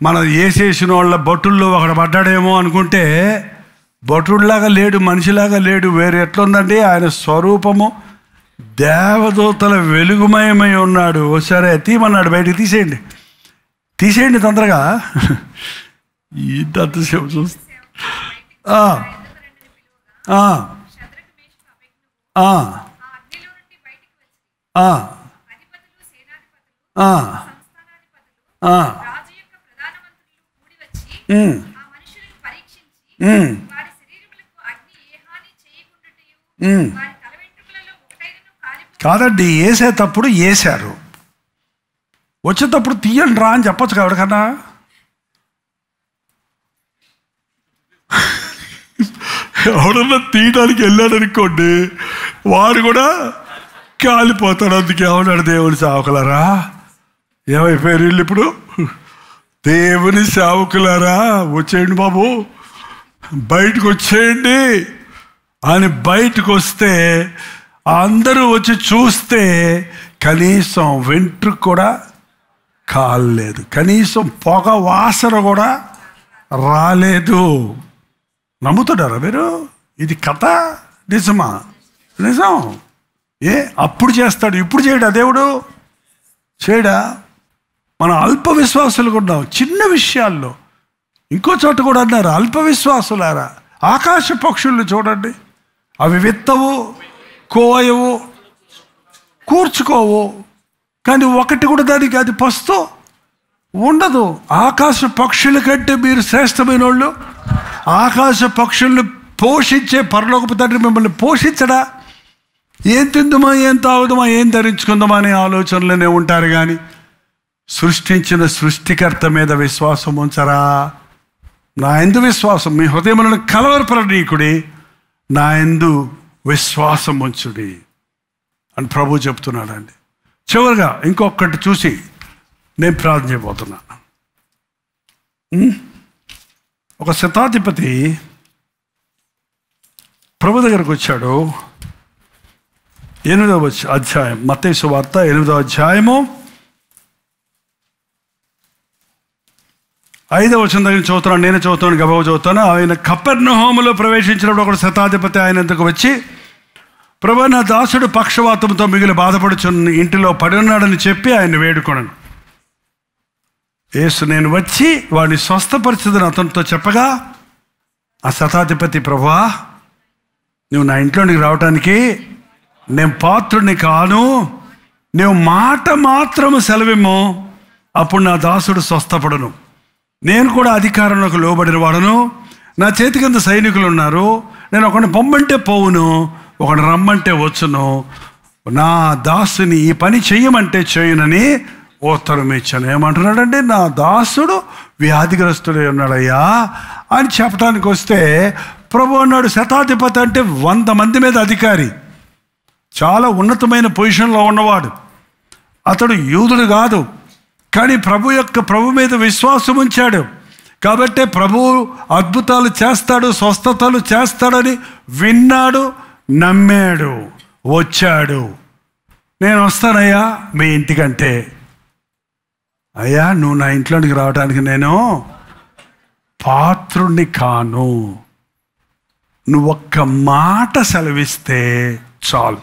Speaker 3: మన వేసేసిన వాళ్ళ బొట్టుల్లో ఒకడు పడ్డాడేమో అనుకుంటే బొట్టులాగా లేడు, మనిషిలాగా లేడు. వేరే ఎట్లుందండి ఆయన స్వరూపము? దేవదూతల వెలుగుమయమై ఉన్నాడు. సరే తీయమన్నాడు, బయటికి తీసేయండి తొందరగా. ఇంతసేపు చూస్తా కాదండి, వేసేటప్పుడు వేశారు, వచ్చేటప్పుడు తీయండి రా అని చెప్పచ్చు. ఎవరికన్నా ఎవడన్నా తీయడానికి వెళ్ళాడు అనుకోండి, వాడు కూడా కాలిపోతాడు. అందుకే ఏమన్నాడు, దేవుని సేవకులారా, ఏమైపోయారు వీళ్ళు ఇప్పుడు, దేవుని సేవకులారా వచ్చేయండి బాబు, బయటకు వచ్చేయండి అని బయటకు వస్తే అందరూ వచ్చి చూస్తే కనీసం వెంట్రుకు కూడా కాలేదు, కనీసం పొగ వాసన కూడా రాలేదు. నమ్ముతున్నారా మీరు? ఇది కథ నిజమా? నిజం. అప్పుడు చేస్తాడు, ఇప్పుడు చేయడా దేవుడు? చేయడా? మనం అల్ప విశ్వాసులు ఉన్నాం చిన్న విషయాల్లో. ఇంకో చోట కూడా అన్నారు, అల్ప విశ్వాసులారా. ఆకాశ పక్షుల్ని చూడండి, అవి విత్తవు, కోయవు, కూర్చుకోవు, కానీ ఒకటి కూడా దానికి అది పస్తు ఉండదు. ఆకాశ పక్షుల కంటే మీరు శ్రేష్టమైన వాళ్ళు. ఆకాశ పక్షుల్ని పోషించే పరలోకపు తండ్రి మిమ్మల్ని పోషించడా? ఏం తిందుమా, ఏం తాగుదామా, ఏం ధరించుకుందామా అనే ఆలోచనలోనే ఉంటారు. కానీ సృష్టించిన సృష్టికర్త మీద విశ్వాసం ఉంచరా? నా యందు విశ్వాసం, మీ హృదయములను కలవరపరనీకుడి, నా యందు విశ్వాసం ఉంచుడి అని ప్రభు చెప్తున్నాడండి. చివరిగా ఇంకొకటి చూసి నేను ప్రార్థన చేయబోతున్నాను. ఒక శతాధిపతి ప్రభు దగ్గరకు వచ్చాడు. 8వ అధ్యాయం, మత్తయి సువార్త 8వ అధ్యాయము 5వ వచనం దగ్గర చదువుతున్నాను. నేనే చదువుతాను, గబగబా చదువుతాను. ఆయన కపెర్నహూములో ప్రవేశించినప్పుడు ఒక శతాధిపతి ఆయన ఎందుకు వచ్చి, ప్రభు, నా దాసుడు పక్షవాతంతో మిగిలి బాధపడుచున్న ఇంటిలో పడి ఉన్నాడని చెప్పి ఆయన వేడుకొనను. యేసు, నేను వచ్చి వాడిని స్వస్థపరిచేదని అతనితో చెప్పగా, ఆ శతాధిపతి, ప్రభువా, నువ్వు నా ఇంట్లోనికి రావటానికి నేను పాత్రుడిని కాను, నువ్వు మాట మాత్రము సెలవిమ్ము, అప్పుడు నా దాసుడు స్వస్థపడను. నేను కూడా అధికారంలోకి లోబడిన వాడను, నా చేతి కింద సైనికులు ఉన్నారు. నేను ఒకడిని పొమ్మంటే పోవును, ఒకడిని రమ్మంటే వచ్చును. నా దాసుని ఈ పని చెయ్యమంటే చేయునని ఉత్తరం ఇచ్చాను. ఏమంటున్నాడంటే, నా దాసుడు వ్యాధిగ్రస్తుడే ఉన్నాడయ్యా అని చెప్పడానికి వస్తే ప్రభు అన్నాడు, శతాధిపతి అంటే 100 మంది మీద అధికారి, చాలా ఉన్నతమైన పొజిషన్లో ఉన్నవాడు. అతడు యూదుడు కాదు, కానీ ప్రభు మీద విశ్వాసం ఉంచాడు. కాబట్టి ప్రభువు అద్భుతాలు చేస్తాడు, స్వస్థతలు చేస్తాడని విన్నాడు, నమ్మాడు, వచ్చాడు. నేను వస్తానయ్యా మీ ఇంటికంటే, అయ్యా నువ్వు నా ఇంట్లోనికి రావడానికి నేను పాత్రుణ్ణి కాను, నువ్వు ఒక్క మాట సెలవిస్తే చాలు.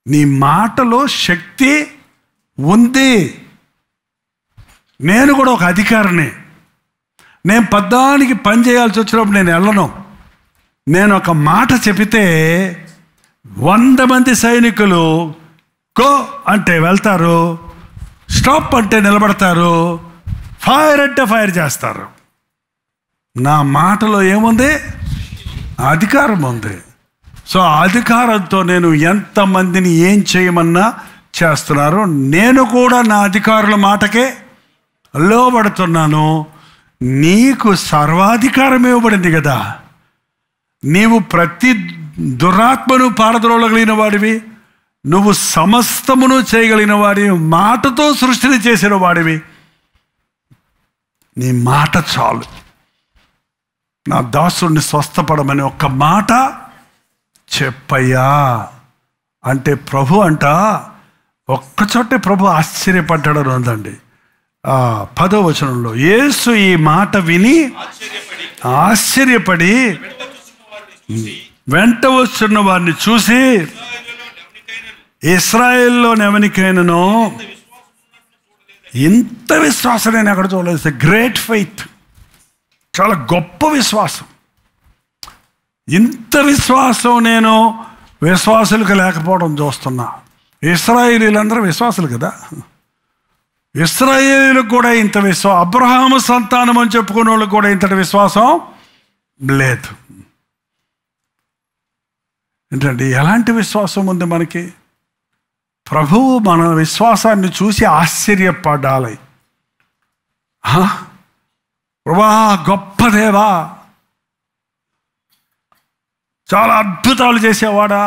Speaker 3: నీ మాటలో శక్తి ఉంది. నేను కూడా ఒక అధికారిని. నేను పద్దానికి పని చేయాల్సి వచ్చినప్పుడు నేను వెళ్ళను. నేను ఒక మాట చెబితే 100 మంది సైనికులు గో అంటే వెళ్తారు, స్టాప్ అంటే నిలబడతారు, ఫైర్ అంటే ఫైర్ చేస్తారు. నా మాటలో ఏముంది? అధికారం ఉంది. సో అధికారంతో నేను ఎంతమందిని ఏం చేయమన్నా చేస్తున్నారు. నేను కూడా నా అధికారుల మాటకే లోబడుతున్నాను. నీకు సర్వాధికారం ఇవ్వబడింది కదా. నీవు ప్రతి దురాత్మను పారద్రోలగలిగిన వాడివి, నువ్వు సమస్తమును చేయగలిగిన వాడివి, మాటతో సృష్టిని చేసిన వాడివి. నీ మాట చాలు. నా దాసుడిని స్వస్థపడమని ఒక్క మాట చెప్పయ్యా అంటే ప్రభు అంట ఒక్కచోటే ప్రభు ఆశ్చర్యపడ్డాడని ఉందండి. 10వ వచనంలో యేసు ఈ మాట విని ఆశ్చర్యపడి వెంట వస్తున్న వారిని చూసి, ఇశ్రాయేల్లో ఎవరికైనాను ఇంత విశ్వాసం నేను ఎక్కడ చూడలేదు. గ్రేట్ ఫెయిత్, చాలా గొప్ప విశ్వాసం. ఇంత విశ్వాసం నేను విశ్వాసులకు లేకపోవడం చూస్తున్నా. ఇశ్రాయేలీలందరూ విశ్వాసులు కదా. ఇశ్రాయేలీలకు కూడా ఇంత విశ్వాసం, అబ్రహాము సంతానం అని చెప్పుకునే వాళ్ళకి కూడా ఇంతటి విశ్వాసం లేదు. ఏంటండి, ఎలాంటి విశ్వాసం ఉంది మనకి? ప్రభువు మన విశ్వాసాన్ని చూసి ఆశ్చర్యపడాలి. ప్రభా, గొప్ప దేవా, చాలా అద్భుతాలు చేసేవాడా?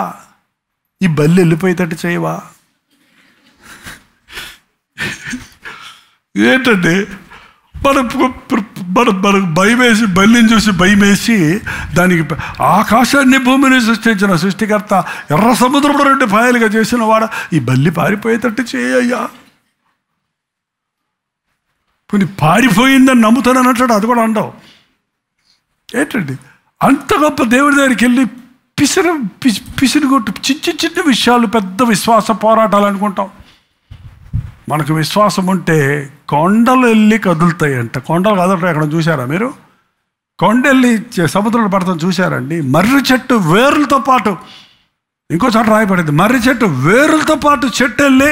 Speaker 3: ఈ బల్లి వెళ్ళిపోయేటట్టు చేయవా? ఏంటంటే మనకు భయం వేసి, బల్లిని చూసి భయం వేసి, దానికి ఆకాశాన్ని భూమిని సృష్టించిన సృష్టికర్త ఎర్ర సముద్రంలో 2 పాయలుగా చేసిన వాడా ఈ బల్లి పారిపోయేటట్టు చేయయ్యా. కొన్ని పారిపోయిందని నమ్ముతానన్నట్టు అది కూడా అండవు. ఏంటండి అంత గొప్ప దేవుడి దగ్గరికి వెళ్ళి పిసిరిగొట్టు చిన్న విషయాలు పెద్ద విశ్వాస పోరాటాలు అనుకుంటాం. మనకు విశ్వాసం ఉంటే కొండలు వెళ్ళి కదులుతాయంట. కొండలు కదలటం ఎక్కడ చూసారా మీరు? కొండెళ్ళి సముద్రంలో పడతాం చూసారండి? మర్రి చెట్టు వేరులతో పాటు, ఇంకో చోట రాయబడింది, మర్రి చెట్టు వేరులతో పాటు చెట్టు వెళ్ళి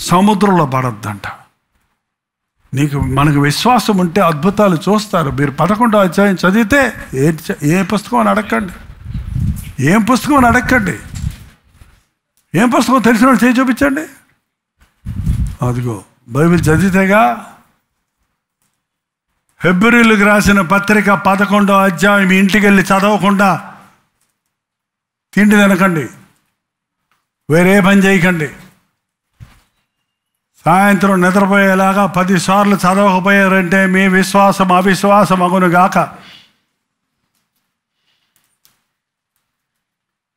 Speaker 3: సముద్రంలో పడద్దంట. మనకు విశ్వాసం ఉంటే అద్భుతాలు చూస్తారు. మీరు 11వ అధ్యాయం చదివితే ఏ పుస్తకం అని అడగండి, ఏం పుస్తకం అని అడగండి, ఏం పుస్తకం తెలిసిన వాళ్ళు చేయి చూపించండి. అదిగో బైబిల్ చదివితేగా. హెబ్రీయులకు రాసిన పత్రిక 11వ అధ్యాయం ఇంటికి వెళ్ళి చదవకుండా తిండి తినకండి, వేరే పని చేయకండి. సాయంత్రం నిద్రపోయేలాగా 10 సార్లు చదవకపోయారంటే మీ విశ్వాసం అవిశ్వాసం అగును గాక.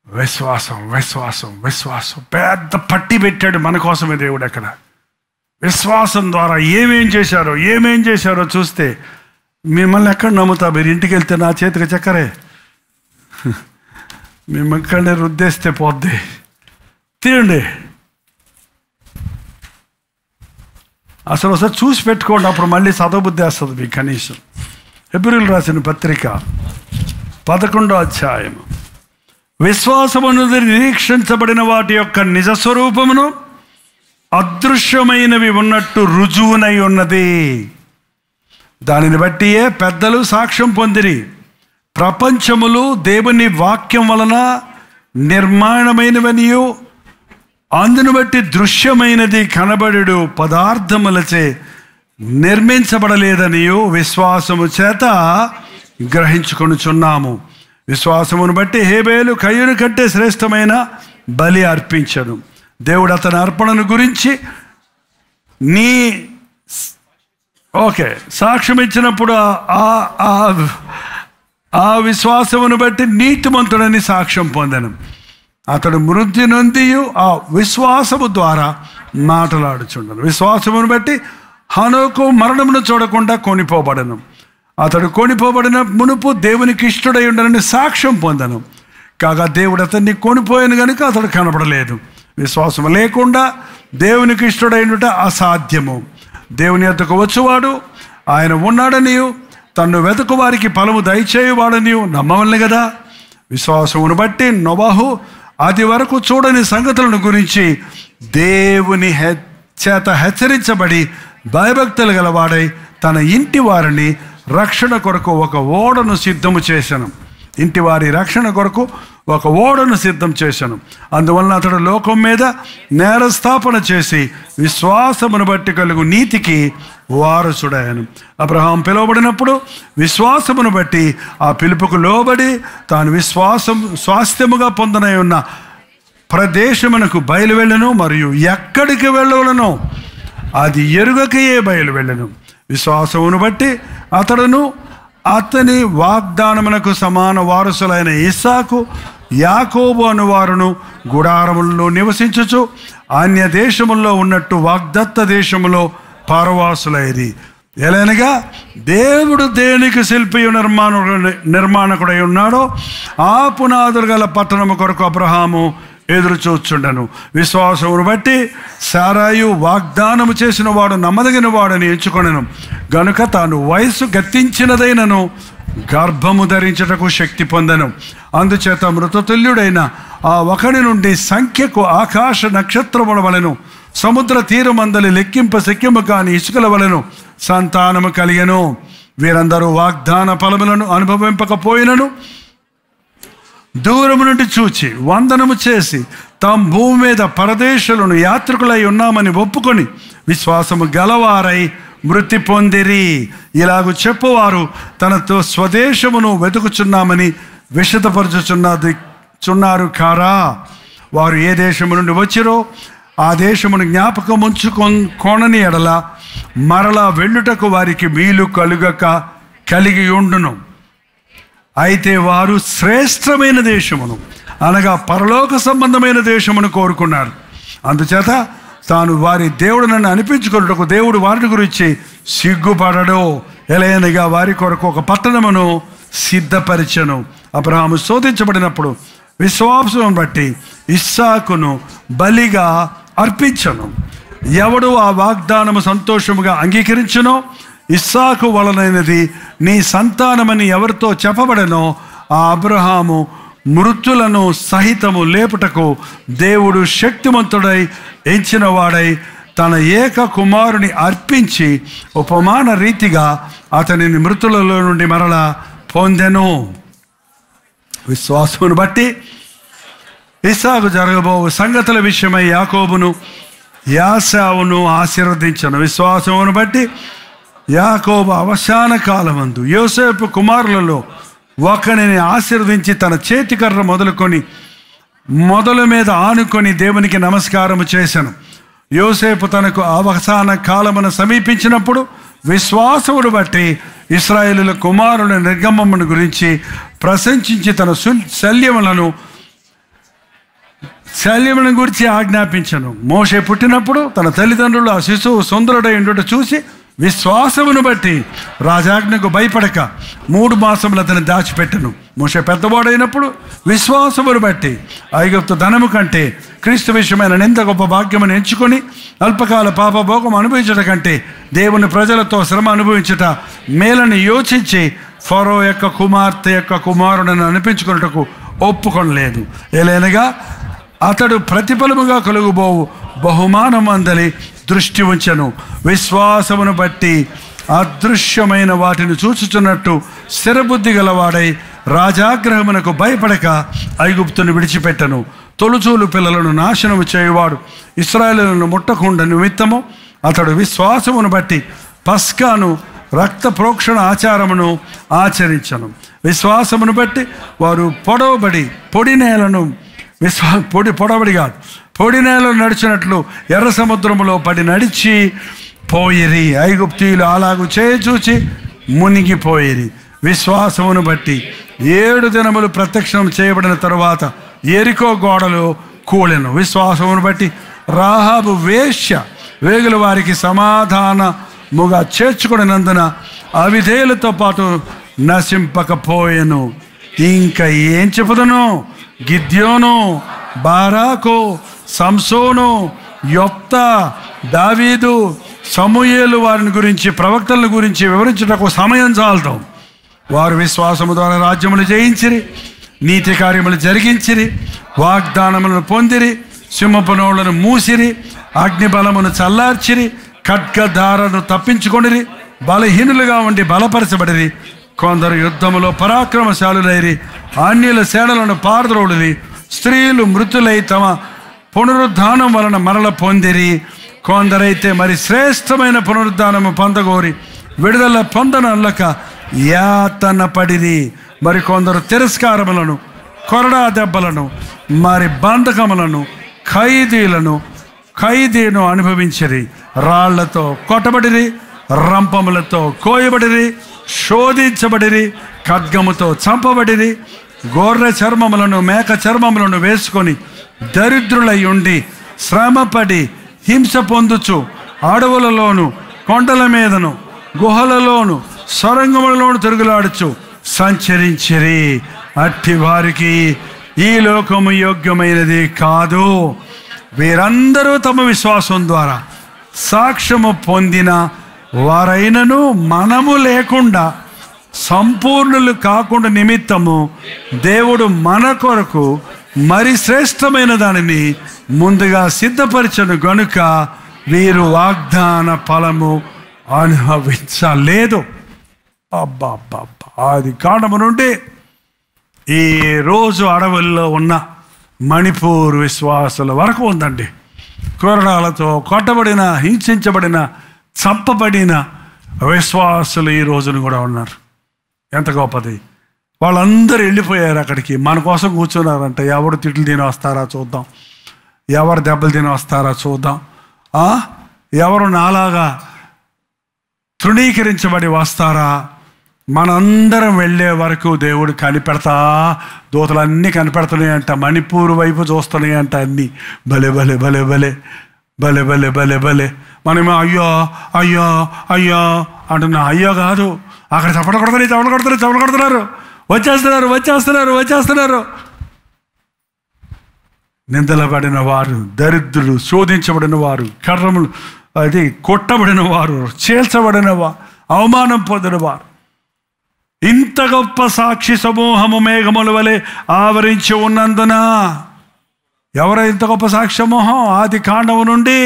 Speaker 3: విశ్వాసం విశ్వాసం విశ్వాసం పెద్ద పట్టి పెట్టాడు మన కోసమే దేవుడు. అక్కడ విశ్వాసం ద్వారా ఏమేం చేశారో చూస్తే మిమ్మల్ని ఎక్కడ నమ్ముతా? మీరు ఇంటికి వెళ్తే నా చేతికి చక్కరే మేము ఎక్కడనే రుద్దేస్తే పోద్ది. తినండి, అసలు ఒకసారి చూసి పెట్టుకోండి, అప్పుడు మళ్ళీ చదవబుద్ధి వేస్తుంది మీకు కనీసం. హెబ్రీయులకు రాసిన పత్రిక 11వ అధ్యాయం. విశ్వాసమున్నది నిరీక్షించబడిన వాటి యొక్క నిజ స్వరూపమును అదృశ్యమైనవి ఉన్నట్టు రుజువునై ఉన్నది. దానిని బట్టియే పెద్దలు సాక్ష్యం పొందిరి. ప్రపంచములు దేవుని వాక్యం వలన నిర్మాణమైనవనియు అందును బట్టి దృశ్యమైనది కనబడు పదార్థములచే నిర్మించబడలేదనియు విశ్వాసము చేత గ్రహించుకొనుచున్నాము. విశ్వాసమును బట్టి హేబేలు కయ్యూను కంటే శ్రేష్టమైన బలి అర్పించను. దేవుడు అతని అర్పణను గురించి సాక్ష్యం ఇచ్చినప్పుడు ఆ విశ్వాసమును బట్టి నీతిమంతుడని సాక్ష్యం పొందను. అతడు మృతి నొందియు ఆ విశ్వాసము ద్వారా మాట్లాడుచుండను. విశ్వాసమును బట్టి హనోకు మరణమును చూడకుండా కొనిపోబడను. అతడు కొనిపోబడిన మునుపు దేవునికి ఇష్టడై ఉండనని సాక్ష్యం పొందను. కాగా దేవుడు అతన్ని కొనిపోయాను కనుక అతడు కనబడలేదు. విశ్వాసం లేకుండా దేవునికి ఇష్టడైనట అసాధ్యము. దేవుని యొద్దకు వచ్చువాడు ఆయన ఉన్నాడనియు తన్ను వెతుకు వారికి ఫలము దయచేయువాడనియు నమ్మవలెను కదా. విశ్వాసమును బట్టి నోవహు అది వరకు చూడని సంగతులను గురించి దేవుని చేత హెచ్చరించబడి భయభక్తులు గలవాడై తన ఇంటి వారిని రక్షణ కొరకు ఒక ఓడను సిద్ధము చేశాను. ఇంటి వారి రక్షణ కొరకు ఒక ఓడను సిద్ధం చేశాను. అందువలన అతడు లోకం మీద నేరస్థాపన చేసి విశ్వాసమును బట్టి కలుగు నీతికి వారసుడాయను. అబ్రహాం పిలువబడినప్పుడు విశ్వాసమును బట్టి ఆ పిలుపుకు లోబడి తాను స్వాస్థ్యముగా పొందనై ఉన్న ప్రదేశమునకు బయలు వెళ్ళను. మరియు ఎక్కడికి వెళ్ళవలనో అది ఎరుగకయే బయలు వెళ్ళను. విశ్వాసమును బట్టి అతడును అతని వాగ్దానమునకు సమాన వారసులైన ఇస్సాకు యాకోబు అనువారును గుడారములలో నివసించుచు అన్య దేశముల్లో ఉన్నట్టు వాగ్దత్త దేశములో పరవాసులైరి. ఎలానగా దేవుడు దేనికి శిల్పియు నిర్మాణకుడై ఉన్నాడో ఆ పునాదులు గల పట్టణము కొరకు అబ్రహాము ఎదురు చూచుండను. విశ్వాసమును బట్టి శారాయు వాగ్దానము చేసిన వాడు నమ్మదగిన వాడని ఎంచుకొనెను గనుక తాను వయస్సు గతించినదైనను గర్భము ధరించుటకు శక్తి పొందెను. అందుచేత మృతతుల్యుడైన ఆ ఒకడి నుండి సంఖ్యకు ఆకాశ నక్షత్రముల వలెను సముద్ర తీరమందలి లెక్కింప శక్యము కాని ఇసుకల వలెను సంతానము కలిగెను. వీరందరూ వాగ్దాన ఫలములను అనుభవింపకపోయినను దూరము నుండి చూచి వందనము చేసి తాము భూమి మీద పరదేశులను యాత్రికులై ఉన్నామని ఒప్పుకొని విశ్వాసము గలవారై మృతి పొందిరి. ఇలాగూ చెప్పువారు తనతో స్వదేశమును వెతుకుచున్నామని విషదపరచుచున్నారు కారా. వారు ఏ దేశము నుండి వచ్చిరో ఆ దేశమును జ్ఞాపకం ఉంచుకొనని ఎడల మరలా వెళ్ళుటకు వారికి వీలు కలిగి ఉండును. అయితే వారు శ్రేష్టమైన దేశమును అనగా పరలోక సంబంధమైన దేశమును కోరుకున్నారు. అందుచేత తాను వారి దేవుడు నన్ను అనిపించుకున్నటకు దేవుడు వారిని గురించి సిగ్గుపడడు. ఎలయనగా వారి కొరకు ఒక పట్టణమును సిద్ధపరిచెను. అబ్రహాము శోధించబడినప్పుడు విశ్వాసం బట్టి ఇస్సాకును బలిగా అర్పించను. ఎవడు ఆ వాగ్దానము సంతోషముగా అంగీకరించునో ఇస్సాకు వలనైనది నీ సంతానమని ఎవరితో చెప్పబడనో ఆ అబ్రహాము మృతులను సహితము లేపుటకు దేవుడు శక్తిమంతుడై ఎంచిన వాడై తన ఏక కుమారుని అర్పించి ఉపమాన రీతిగా అతనిని మృతులలో నుండి మరలా పొందెను. విశ్వాసమును బట్టి ఇస్సాకు జరగబో సంగతుల విషయమై యాకోబును యాశావును ఆశీర్వదించను. విశ్వాసమును బట్టి యాకోబు అవసాన కాలమందు యోసేపు కుమారులలో ఒకరిని ఆశీర్వదించి తన చేతికర్ర మొదల మీద ఆనుకొని దేవునికి నమస్కారము చేశాను. యోసేపు తనకు అవసాన కాలమును సమీపించినప్పుడు విశ్వాసమును బట్టి ఇశ్రాయేలుల కుమారుల నిర్గమమును గురించి ప్రశంసించి తన శల్యములను గురించి ఆజ్ఞాపించను. మోషే పుట్టినప్పుడు తన తల్లిదండ్రులు ఆ శిశువు సుందరుడై ఉండుట చూసి విశ్వాసమును బట్టి రాజాజ్ఞకు భయపడక 3 మాసములు అతను దాచిపెట్టను. మోషే పెద్దవాడైనప్పుడు విశ్వాసమును బట్టి ఐగుప్తు ధనము కంటే క్రీస్తు విషయమైన నింద గొప్ప భాగ్యమును ఎంచుకొని అల్పకాల పాప భోగం అనుభవించట కంటే దేవుని ప్రజలతో శ్రమ అనుభవించుట మేలని యోచించి ఫరో యొక్క కుమార్తె యొక్క కుమారుడని అనిపించుకున్నటకు ఒప్పుకొనలేదు. ఏలైనగా అతడు ప్రతిఫలముగా కలుగుబోవు బహుమానం అందలి దృష్టి ఉంచెను. విశ్వాసమును బట్టి అదృశ్యమైన వాటిని చూచుచున్నట్టు స్థిరబుద్ధి గలవాడై రాజాగ్రహమునకు భయపడక ఐగుప్తును విడిచిపెట్టను. తొలుచూలు పిల్లలను నాశనము చేయువాడు ఇశ్రాయేలులను ముట్టకుండా నిమిత్తము అతడు విశ్వాసమును బట్టి పస్కాను రక్త ప్రోక్షణ ఆచారమును ఆచరించను. విశ్వాసమును బట్టి వారు పొడి నేలలో నడిచినట్లు ఎర్ర సముద్రములో పడి నడిచి పోయిరి. ఐగుప్తీయులు అలాగు చూచి మునిగిపోయిరి. విశ్వాసమును బట్టి 7 దినములు ప్రత్యక్షం చేయబడిన తరువాత ఎరికో గోడలు కూలెను. విశ్వాసమును బట్టి రాహాబు వేశ్య వేగుల వారికి సమాధానముగా చేర్చుకుడినందున అవిధేయులతో పాటు నశింపకపోయెను. ఇంకా ఏం చెప్పుదను? గిద్యోను, బారాకు, సంసోను, యొప్తా, దావీదు, సమూయేలు వారిని గురించి ప్రవక్తల గురించి వివరించుటకు సమయం చాలదు. వారు విశ్వాసము ద్వారా రాజ్యములు జయించిరి, నీతి కార్యములు జరిగించిరి, వాగ్దానములను పొందిరి, సింహపు నోళ్లను మూసిరి, అగ్నిబలమును చల్లార్చిరి, ఖడ్గధారను తప్పించుకొనిరి, బలహీనులుగా ఉండి బలపరచబడిరి. కొందరు యుద్ధములో పరాక్రమశాలులైరి, అన్యుల సేనలను పారద్రోడిరి. స్త్రీలు మృతులై తమ పునరుద్ధానం వలన మరల పొందిరి. కొందరైతే మరి శ్రేష్టమైన పునరుద్ధానము పొందగోరి విడుదల పొందనల్లక యాతన పడిరి. మరి కొందరు తిరస్కారములను, కొరడా దెబ్బలను, మరి బంధకములను, ఖైదీను అనుభవించిరి. రాళ్లతో కొట్టబడిరి, రంపములతో కోయబడిరి, శోధించబడిరి, ఖడ్గముతో చంపబడిరి. గొర్రె చర్మములను, మేక చర్మములను వేసుకొని దరిద్రులై ఉండి శ్రమపడి హింస పొందుచు అడవులలోను, కొండల మీదను, గుహలలోను, సొరంగములలోను తిరుగులాడుచు సంచరించిరి. అట్టి వారికి ఈ లోకము యోగ్యమైనది కాదు. వీరందరూ తమ విశ్వాసం ద్వారా సాక్ష్యము పొందిన వారైనను మనము లేకుండా సంపూర్ణులు కాకుండా నిమిత్తము దేవుడు మన కొరకు మరి శ్రేష్టమైన దానిని ముందుగా సిద్ధపరచను గనుక వీరు వాగ్దాన ఫలము అనుభవించలేదు. అబ్బా, ఆది కాండము నుండి ఈ రోజు అడవుల్లో ఉన్న మణిపూర్ విశ్వాసుల వరకు ఉందండి. కొరడాలతో కొట్టబడిన, హింసించబడిన, చంపబడిన విశ్వాసులు ఈ రోజున కూడా ఉన్నారు. ఎంత గొప్పది! వాళ్ళందరూ వెళ్ళిపోయారు అక్కడికి, మన కోసం కూర్చున్నారంట. ఎవరు తిట్లు తిని వస్తారా చూద్దాం, ఎవరు దెబ్బలు తిని వస్తారా చూద్దాం, ఎవరు నాలాగా తృణీకరించబడి వస్తారా. మనందరం వెళ్ళే వరకు దేవుడు కనిపెడతా, దూతలన్నీ కనిపెడుతున్నాయంట, మణిపూర్ వైపు చూస్తున్నాయంట అన్నీ. భలే భలే భలే భలే భలే భలే భలే భలే. మనమేమో అయ్యో అయ్యో అయ్యో అంటున్నా. అయ్యో కాదు, అక్కడ చప్పట్లు కొడుతున్నారు, వచ్చేస్తున్నారు. నిందలబడిన వారు, దరిద్రులు, శోధించబడిన వారు, కర్రములు కొట్టబడిన వారు, చేల్చబడిన వారు, అవమానం పొందిన వారు, ఇంత గొప్ప సాక్షి సమూహము మేఘముల వలె ఆవరించి ఉన్నందున. ఎవరో ఇంత గొప్ప సాక్షి సమూహం? ఆది కాండము నుండి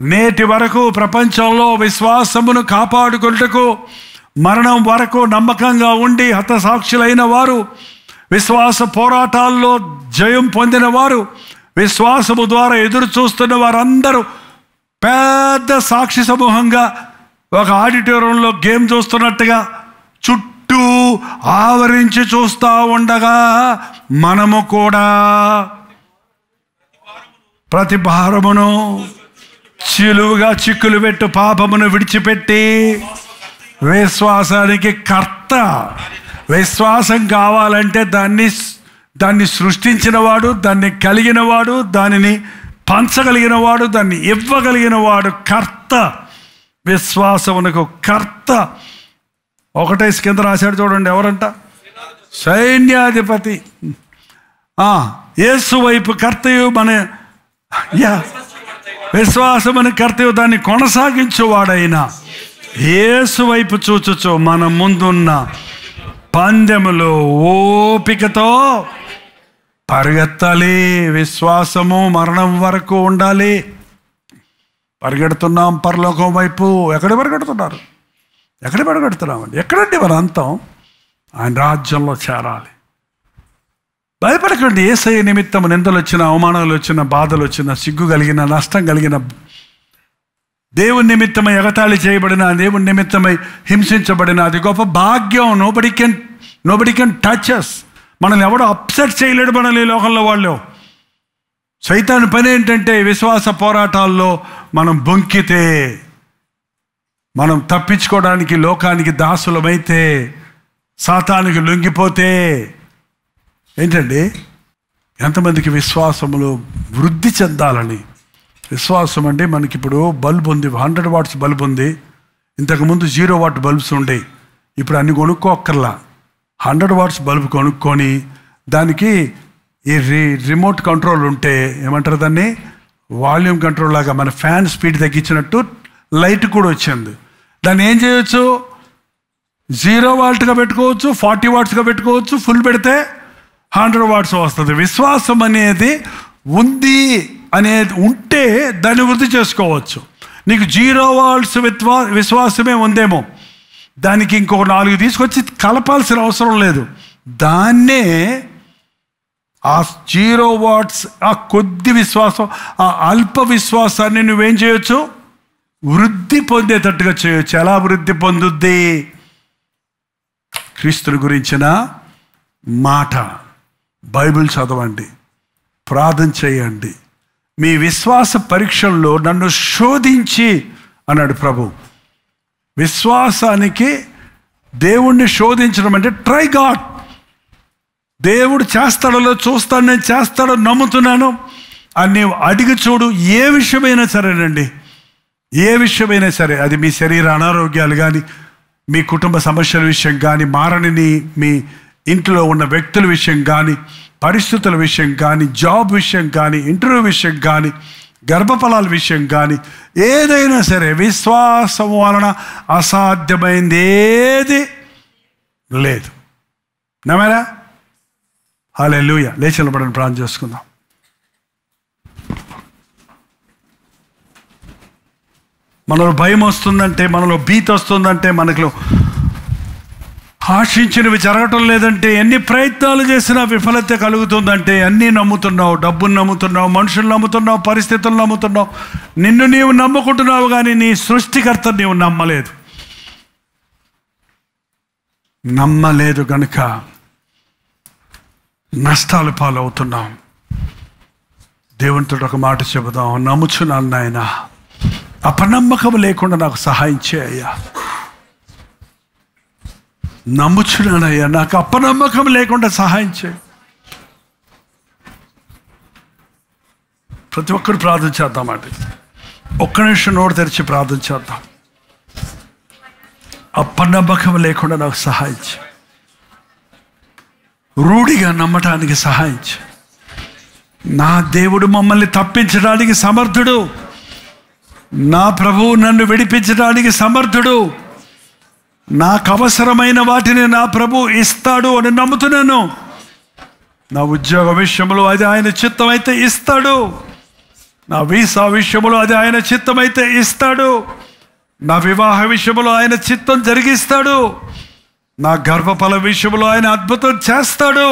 Speaker 3: నేటి వరకు ప్రపంచంలో విశ్వాసమును కాపాడుకొనుటకు మరణం వరకు నమ్మకంగా ఉండి హతసాక్షులైన వారు, విశ్వాస పోరాటాల్లో జయం పొందిన వారు, విశ్వాసము ద్వారా ఎదురు చూస్తున్న వారందరూ పెద్ద సాక్షి సమూహంగా ఒక ఆడిటోరియంలో గేమ్ చూస్తున్నట్టుగా చుట్టూ ఆవరించి చూస్తూ ఉండగా, మనము కూడా ప్రతి భారమును చిలువుగా చిక్కులు పెట్టు పాపమును విడిచిపెట్టి విశ్వాసానికి కర్త. విశ్వాసం కావాలంటే దాన్ని సృష్టించినవాడు, దాన్ని కలిగినవాడు, దానిని పంచగలిగినవాడు, దాన్ని ఇవ్వగలిగినవాడు కర్త. విశ్వాసమునకు కర్త. 1 కింద రాశాడు చూడండి, ఎవరంట? సైన్యాధిపతి. యేసు వైపు కర్తయు మన విశ్వాసమున కర్తయు దాన్ని కొనసాగించువాడైన యేసు వైపు చూచుచు మన ముందున్న పందెములో ఓపికతో పరిగెత్తాలి. విశ్వాసము మరణం వరకు ఉండాలి. పరిగెడుతున్నాం పరలోకం వైపు. ఎక్కడ పరిగెడుతున్నామండి? ఎక్కడండి మన అంతం? ఆయన రాజ్యంలో చేరాలి. భయపడకండి. యేసయ్య నిమిత్తం నిందలు వచ్చిన, అవమానాలు వచ్చిన, బాధలు వచ్చిన, సిగ్గు కలిగిన, నష్టం కలిగిన, దేవుని నిమిత్తమై ఎగతాళి చేయబడిన, దేవుని నిమిత్తమై హింసించబడిన, అది గొప్ప భాగ్యం. నోబడి కెన్ టచ్ అస్. మనల్ని ఎవడో అప్సెట్ చేయలేడు మనల్ని ఈ లోకంలో వాళ్ళు. సైతాను పని ఏంటంటే విశ్వాస పోరాటాల్లో మనం బొంకితే, మనం తప్పించుకోవడానికి లోకానికి దాసులమైతే, సాతానికి లొంగిపోతే ఏంటండి, ఎంతమందికి విశ్వాసములో వృద్ధి చెందాలని. విశ్వాసం అంటే మనకి ఇప్పుడు బల్బ్ ఉంది, 100 వాట్స్ బల్బ్ ఉంది. ఇంతకుముందు 0 వాట్ బల్బ్స్ ఉండేవి. ఇప్పుడు అన్ని కొనుక్కోక్కర్లా. 100 వాట్స్ బల్బ్ కొనుక్కొని దానికి ఈ రిమోట్ కంట్రోల్ ఉంటే, ఏమంటారు దాన్ని, వాల్యూమ్ కంట్రోల్ లాగా మన ఫ్యాన్ స్పీడ్ తగ్గించినట్టు లైట్ కూడా వచ్చింది. దాన్ని ఏం చేయొచ్చు? 0 వాట్గా పెట్టుకోవచ్చు, 40 వాట్స్గా పెట్టుకోవచ్చు. ఫుల్ పెడితే 100 వాట్స్ వస్తుంది. విశ్వాసం అనేది ఉంది అనేది ఉంటే దాన్ని వృద్ధి చేసుకోవచ్చు. నీకు 0 వాట్స్ విశ్వాసమే ఉందేమో, దానికి ఇంకొక 4 తీసుకొచ్చి కలపాల్సిన అవసరం లేదు. దాన్నే ఆ 0 వాట్స్, ఆ కొద్ది విశ్వాసం, ఆ అల్ప విశ్వాసాన్ని నువ్వేం చేయొచ్చు? వృద్ధి పొందేటట్టుగా చేయొచ్చు. ఎలా వృద్ధి పొందుద్ది? క్రీస్తుని గురించిన మాట, బైబిల్ చదవండి, ప్రార్థన చేయండి. మీ విశ్వాస పరీక్షల్లో నన్ను శోధించి అన్నాడు ప్రభు. విశ్వాసానికి దేవుణ్ణి శోధించడం అంటే ట్రై గాడ్. దేవుడు చేస్తాడో చూస్తాడు, నేను చేస్తాడో నమ్ముతున్నాను అని నీవు అడిగి చూడు. ఏ విషయమైనా సరేనండి, ఏ విషయమైనా సరే, అది మీ శరీర అనారోగ్యాలు కానీ, మీ కుటుంబ సమస్యల విషయం కానీ, మారని మీ ఇంట్లో ఉన్న వ్యక్తుల విషయం కానీ, పరిస్థితుల విషయం కానీ, జాబ్ విషయం కానీ, ఇంటర్వ్యూ విషయం కానీ, గర్భఫలాల విషయం కానీ, ఏదైనా సరే విశ్వాసం వలన అసాధ్యమైంది ఏది లేదు. నమ్మేరా? హల్లెలూయా. లేచి నిలబడండి, ప్రార్థన చేసుకుందాం. మనలో భయం వస్తుందంటే, మనలో భీతి వస్తుందంటే, మనకు ఆశించినవి జరగటం లేదంటే, ఎన్ని ప్రయత్నాలు చేసినా విఫలత కలుగుతుందంటే, అన్నీ నమ్ముతున్నావు. డబ్బును నమ్ముతున్నావు, మనుషులు నమ్ముతున్నావు, పరిస్థితులు నమ్ముతున్నావు. నిన్ను నీవు నమ్ముకుంటున్నావు కానీ నీ సృష్టికర్త నీవు నమ్మలేదు. కనుక నష్టాలు పాలవుతున్నాం. దేవునితో ఒక మాట చెబుదాం. నమ్ముచున్నాను నాయన, అపనమ్మకం లేకుండా నాకు సహాయం చేయ్యా. నమ్ముచున్నానయ్యా, నాకు అపనమ్మకం లేకుండా సహాయం చేయి. ప్రతి ఒక్కరు ప్రార్థన చేద్దామండి. ఒక్క నిమిషం నోరు తెరిచి ప్రార్థన చేద్దాం. అపనమ్మకం లేకుండా నాకు సహాయం చేయి. రూఢిగా నమ్మటానికి సహాయం చేయి. నా దేవుడు మమ్మల్ని తప్పించడానికి సమర్థుడు. నా ప్రభువు నన్ను విడిపించడానికి సమర్థుడు. నాకు అవసరమైన వాటిని నా ప్రభు ఇస్తాడు అని నమ్ముతున్నాను. నా ఉద్యోగ విషయంలో అది ఆయన చిత్తమైతే ఇస్తాడు. నా వీసా విషయంలో అది ఆయన చిత్తమైతే ఇస్తాడు. నా వివాహ విషయంలో ఆయన చిత్తం జరిగిస్తాడు. నా గర్భఫల విషయంలో ఆయన అద్భుతం చేస్తాడు.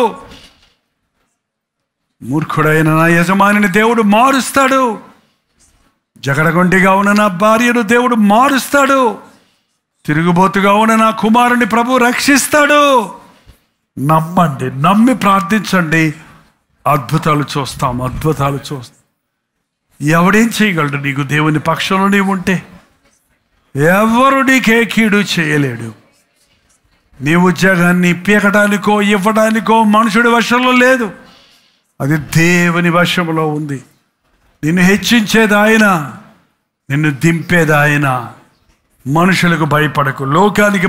Speaker 3: మూర్ఖుడైన నా యజమానిని దేవుడు మారుస్తాడు. జగడగొండిగా ఉన్న నా భార్యను దేవుడు మారుస్తాడు. తిరుగుబోతుగా ఉన్న నా కుమారుని ప్రభు రక్షిస్తాడు. నమ్మండి, నమ్మి ప్రార్థించండి. అద్భుతాలు చూస్తాం, అద్భుతాలు చూస్తాం. ఎవడేం చేయగలడు? నీకు దేవుని పక్షంలో నీవు ఉంటే ఎవరు నీకే కీడు చేయలేడు. నీ ఉద్యోగాన్ని పీకడానికో ఇవ్వడానికో మనుషుడి వశంలో లేదు, అది దేవుని వశంలో ఉంది. నిన్ను హెచ్చించేది ఆయన, నిన్ను దింపేది ఆయన. మనుషులకు భయపడకు, లోకానికి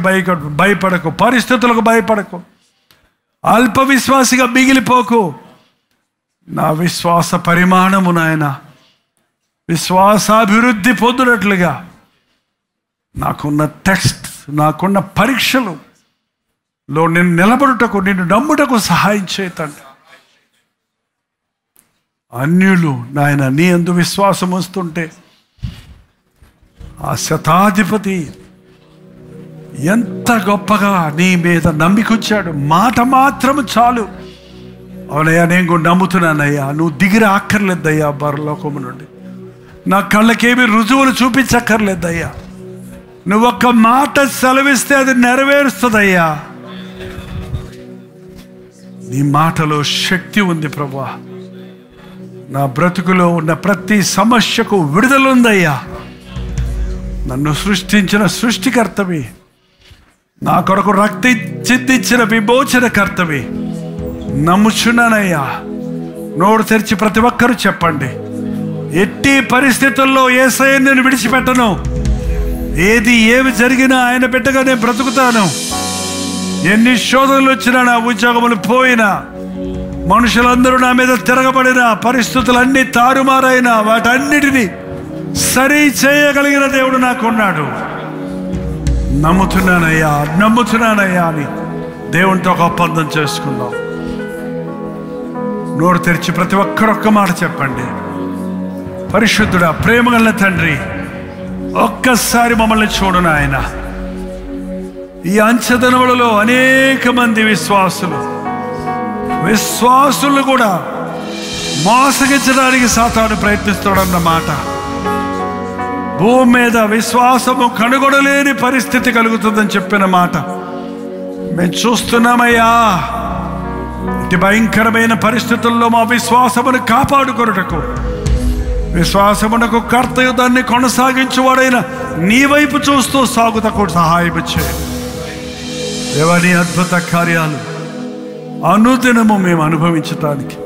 Speaker 3: భయపడకు, పరిస్థితులకు భయపడకు, అల్ప విశ్వాసిగా మిగిలిపోకు. నా విశ్వాస పరిమాణము నాయన విశ్వాసాభివృద్ధి పొందినట్లుగా నాకున్న టెక్స్ట్, నాకున్న పరీక్షలు లో నేను నిలబడుటకు, నిన్ను నమ్ముటకు సహాయం చేయతండి. అన్యులు నాయన నీ యందు విశ్వాసం వస్తుంటే ఆ శతాధిపతి ఎంత గొప్పగా నీ మీద నమ్మికొచ్చాడు. మాట మాత్రము చాలు. అవునయ్యా, నేను కూడా నమ్ముతున్నానయ్యా, నువ్వు దిగిరి అక్కర్లేదయ్యా పరలోకము నుండి. నా కళ్ళకేమి రుజువులు చూపించక్కర్లేదయ్యా. నువ్వు ఒక్క మాట సెలవిస్తే అది నెరవేరుస్తుందయ్యా. నీ మాటలో శక్తి ఉంది ప్రభువా. నా బ్రతుకులో ఉన్న ప్రతి సమస్యకు విడుదల ఉందయ్యా. నన్ను సృష్టించిన సృష్టికర్తవి, నా కొరకు రక్త చిందించిన విమోచనకర్తవి. నమ్ముచున్నానయ్యా. నోరు తెరిచి ప్రతి ఒక్కరూ చెప్పండి, ఎట్టి పరిస్థితుల్లో యేసయ్యను నేను విడిచిపెట్టను. ఏమి జరిగినా ఆయన బిడ్డగా నేను బ్రతుకుతాను. ఎన్ని శోధనలు వచ్చినా, నా ఉద్యోగములు పోయినా, మనుషులందరూ నా మీద తిరగబడిన, పరిస్థితులన్నీ తారుమారైనా, వాటన్నిటినీ సరి చేయగలిగిన దేవుడు నాకున్నాడు. నమ్ముతున్నానయ్యా, నమ్ముతున్నానయ్యా అని దేవునితో ఒక ఒప్పందం చేసుకుందాం. నోరు తెరిచి ప్రతి ఒక్కరొక్క మాట చెప్పండి. పరిశుద్ధుడా, ప్రేమగల తండ్రి, ఒక్కసారి మమ్మల్ని చూడు నాయన. ఈ అంచెదనములలో అనేక మంది విశ్వాసులు కూడా మోసగించడానికి సాతాను ప్రయత్నిస్తాడన్న మాట. భూమి మీద విశ్వాసము కనుగొనలేని పరిస్థితి కలుగుతుందని చెప్పిన మాట మేము చూస్తున్నామయ్యా. ఇటు భయంకరమైన పరిస్థితుల్లో మా విశ్వాసమును కాపాడుకొనుటకు, విశ్వాసమునకు కర్తయు దాన్ని కొనసాగించువాడైన నీ వైపు చూస్తూ సాగుటకు సహాయం చేయి. దేవాని అద్భుత కార్యాలు అనుదినము మేము అనుభవించటానికి,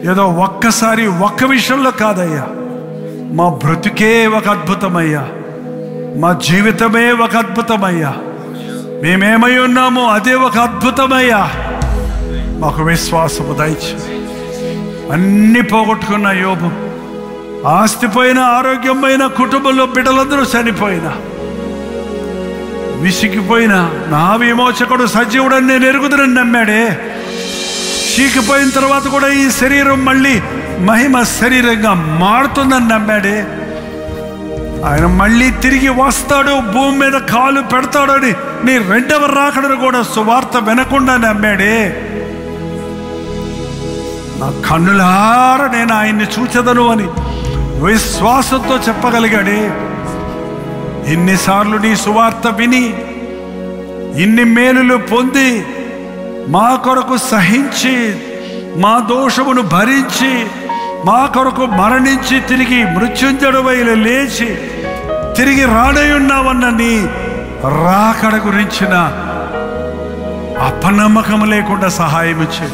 Speaker 3: ఏదో ఒక్కసారి ఒక్క విషయంలో కాదయ్యా, మా బ్రతుకే ఒక అద్భుతమయ్యా, మా జీవితమే ఒక అద్భుతమయ్యా, మేమేమై ఉన్నామో అదే ఒక అద్భుతమయ్యా. మాకు విశ్వాసము దయచేయి. అన్ని పోగొట్టుకున్న యోబు, ఆస్తిపోయిన, ఆరోగ్యమైన, కుటుంబంలో బిడ్డలందరూ చనిపోయినా, విసిగిపోయినా, నా విమోచకుడు సజీవుడని నేను ఎరుగుదనని నమ్మాడే. చీకిపోయిన తర్వాత కూడా ఈ శరీరం మళ్ళీ మహిమ శరీరంగా మారుతుందని నమ్మాడే. ఆయన మళ్ళీ తిరిగి వస్తాడు, భూమి మీద కాలు పెడతాడని నీ రెండవ రాకడను కూడా సువార్త వినకుండా నమ్మాడే. నా కన్నులారా నేను ఆయన్ని చూచెదను అని విశ్వాసంతో చెప్పగలిగాడే. ఇన్నిసార్లు నీ సువార్త విని, ఇన్ని మేలులు పొంది, మా కొరకు సహించి మా దోషమును భరించి మా కొరకు మరణించి తిరిగి మృత్యుంజయుడవై లేచి తిరిగి రాడయున్నావన్న నీ రాకడ గురించిన అపనమ్మకం లేకుండా సహాయం ఇచ్చి,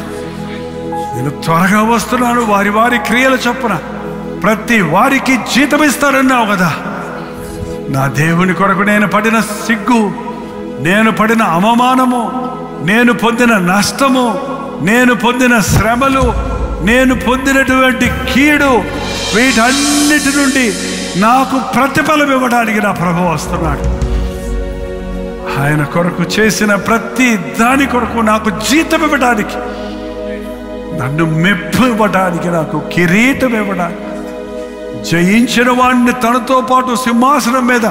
Speaker 3: నేను త్వరగా వస్తున్నాను, వారి వారి క్రియల చొప్పున ప్రతి వారికి జీతం ఇస్తారన్నావు కదా. నా దేవుని కొరకు నేను పడిన సిగ్గు, నేను పడిన అవమానము, నేను పొందిన నష్టము, నేను పొందిన శ్రమలు, నేను పొందినటువంటి కీడు, వీటన్నిటి నుండి నాకు ప్రతిఫలం ఇవ్వడానికి నా ప్రభువు వస్తున్నాడు. ఆయన కొరకు చేసిన ప్రతి దాని కొరకు నాకు జీతం ఇవ్వడానికి, నన్ను మెప్పు ఇవ్వడానికి, నాకు కిరీటం ఇవ్వడానికి, జయించిన వాడిని తనతో పాటు సింహాసనం మీద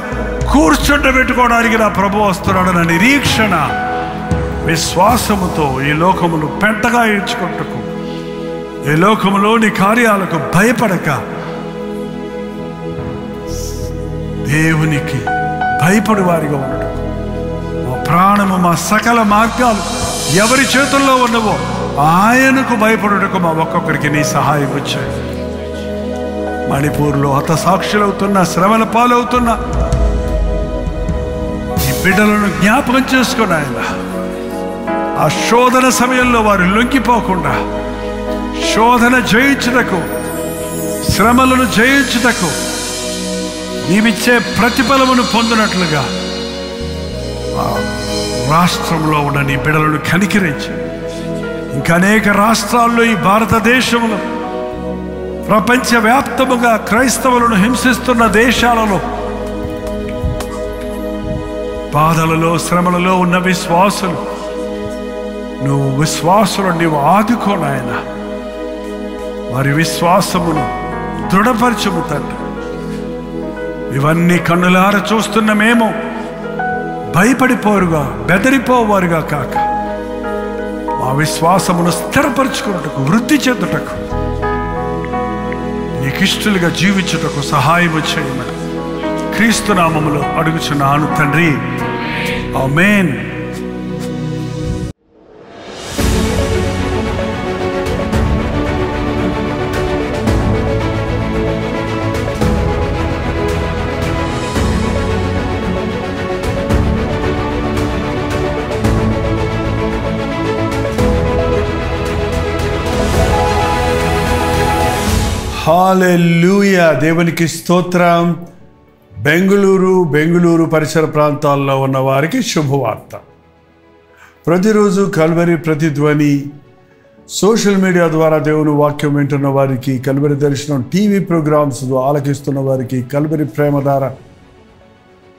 Speaker 3: కూర్చుండబెట్టుకోవడానికి నా ప్రభువు వస్తున్నాడు. నా నిరీక్షణ విశ్వాసముతో ఈ లోకమును పెంటగా ఎంచుకుంటకు, ఈ లోకములోని కార్యాలకు భయపడక దేవునికి భయపడి వారిగా ఉండటం, మా ప్రాణము మా సకల మార్గాలు ఎవరి చేతుల్లో ఉన్నవో ఆయనకు భయపడుటకు మా ఒక్కొక్కరికి నీ సహాయం వచ్చాయి. మణిపూర్లో హతసాక్షులవుతున్న, శ్రమల పాలవుతున్న ఈ బిడ్డలను జ్ఞాపకం చేసుకుని ఆయన ఆ శోధన సమయంలో వారు లొంగిపోకుండా శోధన జయించుటకు, శ్రమలను జయించుటకు నీవిచ్చే ప్రతిఫలమును పొందినట్లుగా ఆ రాష్ట్రంలో ఉన్న నీ బిడ్డలను కనికరించి, ఇంకా అనేక రాష్ట్రాల్లో ఈ భారతదేశంలో ప్రపంచవ్యాప్తముగా క్రైస్తవులను హింసిస్తున్న దేశాలలో బాధలలో శ్రమలలో ఉన్న విశ్వాసులు, నువ్వు విశ్వాసులను నీవు ఆదుకోనాయన, వారి విశ్వాసమును దృఢపరచుము తండ్రి. ఇవన్నీ కన్నులార చూస్తున్న మేము భయపడిపోరుగా, బెదిరిపోవారుగా కాక మా విశ్వాసమును స్థిరపరచుకున్నటకు, వృద్ధి చెందుటకు, నీకిష్టలుగా జీవించుటకు సహాయం చేయమని క్రీస్తు నామములో అడుగుచున్నాను తండ్రి. ఆమేన్. హల్లెలూయా. దేవునికి స్తోత్రం. బెంగుళూరు పరిసర ప్రాంతాల్లో ఉన్న వారికి శుభవార్త. ప్రతిరోజు కల్వరి ప్రతిధ్వని సోషల్ మీడియా ద్వారా దేవుని వాక్యం వింటున్న వారికి, కల్వరి దర్శనం టీవీ ప్రోగ్రామ్స్ ఆలకిస్తున్న వారికి, కల్వరి ప్రేమధార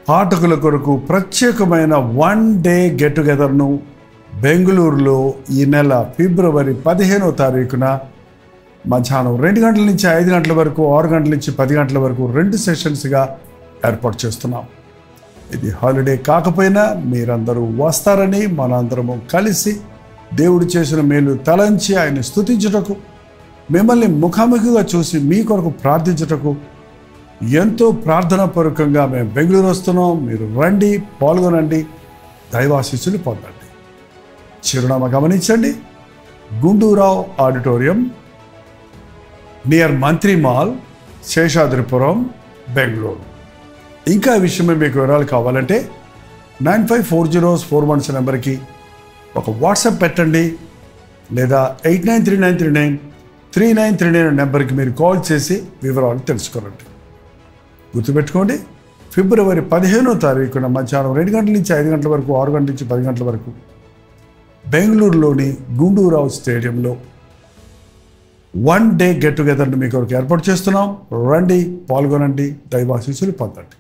Speaker 3: పాఠకుల కొరకు ప్రత్యేకమైన 1 డే గెట్ టుగెదర్ను బెంగళూరులో ఈ నెల ఫిబ్రవరి 15వ తారీఖున మధ్యాహ్నం 2 గంటల నుంచి 5 గంటల వరకు, 6 గంటల నుంచి 10 గంటల వరకు 2 సెషన్స్గా ఏర్పాటు చేస్తున్నాం. ఇది హాలిడే కాకపోయినా మీరందరూ వస్తారని, మనందరము కలిసి దేవుడు చేసిన మేలు తలంచి ఆయన స్తుతించుటకు, మిమ్మల్ని ముఖాముఖిగా చూసి మీ కొరకు ప్రార్థించుటకు ఎంతో ప్రార్థనాపూర్వకంగా మేము బెంగళూరు వస్తున్నాం. మీరు రండి, పాల్గొనండి, దైవాశీస్సులు పొందండి. చిరునామా గమనించండి. గుండూరావు ఆడిటోరియం, నియర్ మంత్రి మాల్, శేషాద్రిపురం, బెంగళూరు. ఇంకా ఈ విషయమే మీకు వివరాలు కావాలంటే 954041 నెంబర్కి ఒక వాట్సాప్ పెట్టండి, లేదా 8939393939 నెంబర్కి మీరు కాల్ చేసి వివరాలు తెలుసుకోనండి. గుర్తుపెట్టుకోండి, ఫిబ్రవరి 15వ తారీఖున మధ్యాహ్నం 2 గంటల నుంచి 5 గంటల వరకు, 6 గంటల నుంచి 10 గంటల వరకు బెంగళూరులోని గుండూరావు స్టేడియంలో 1 డే గెట్ టుగెదర్ను మీ కొరకు ఏర్పాటు చేస్తున్నాం. రండి, పాల్గొనండి, దైవాశీస్సులు పొందండి.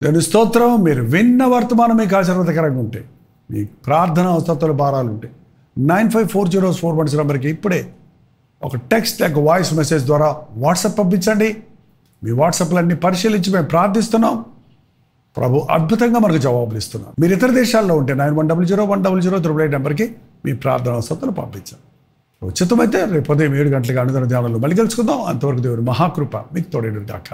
Speaker 3: దాని స్తోత్రం. మీరు విన్న వర్తమానం మీకు ఆశీర్వాదకరంగా ఉంటే, మీ ప్రార్థన అవసరతల భారాలు ఉంటాయి, 954041 నెంబర్కి ఇప్పుడే ఒక టెక్స్ట్ లేక వాయిస్ మెసేజ్ ద్వారా వాట్సాప్ పంపించండి. మీ వాట్సాప్లన్నీ పరిశీలించి మేము ప్రార్థిస్తున్నాం. ప్రభు అద్భుతంగా మనకు జవాబులు ఇస్తున్నారు. మీరు ఇతర దేశాల్లో ఉంటే 9100 నెంబర్కి మీ ప్రార్థన అవసరాలను పంపించారు. ఉచితమైతే రేపు ఉదయం 7 గంటలకు అనుదిన ధ్యానంలో మళ్ళీ కలుసుకుందాం. అంతవరకు దేవుడు మహాకృప మీకు తోడేడు గాక.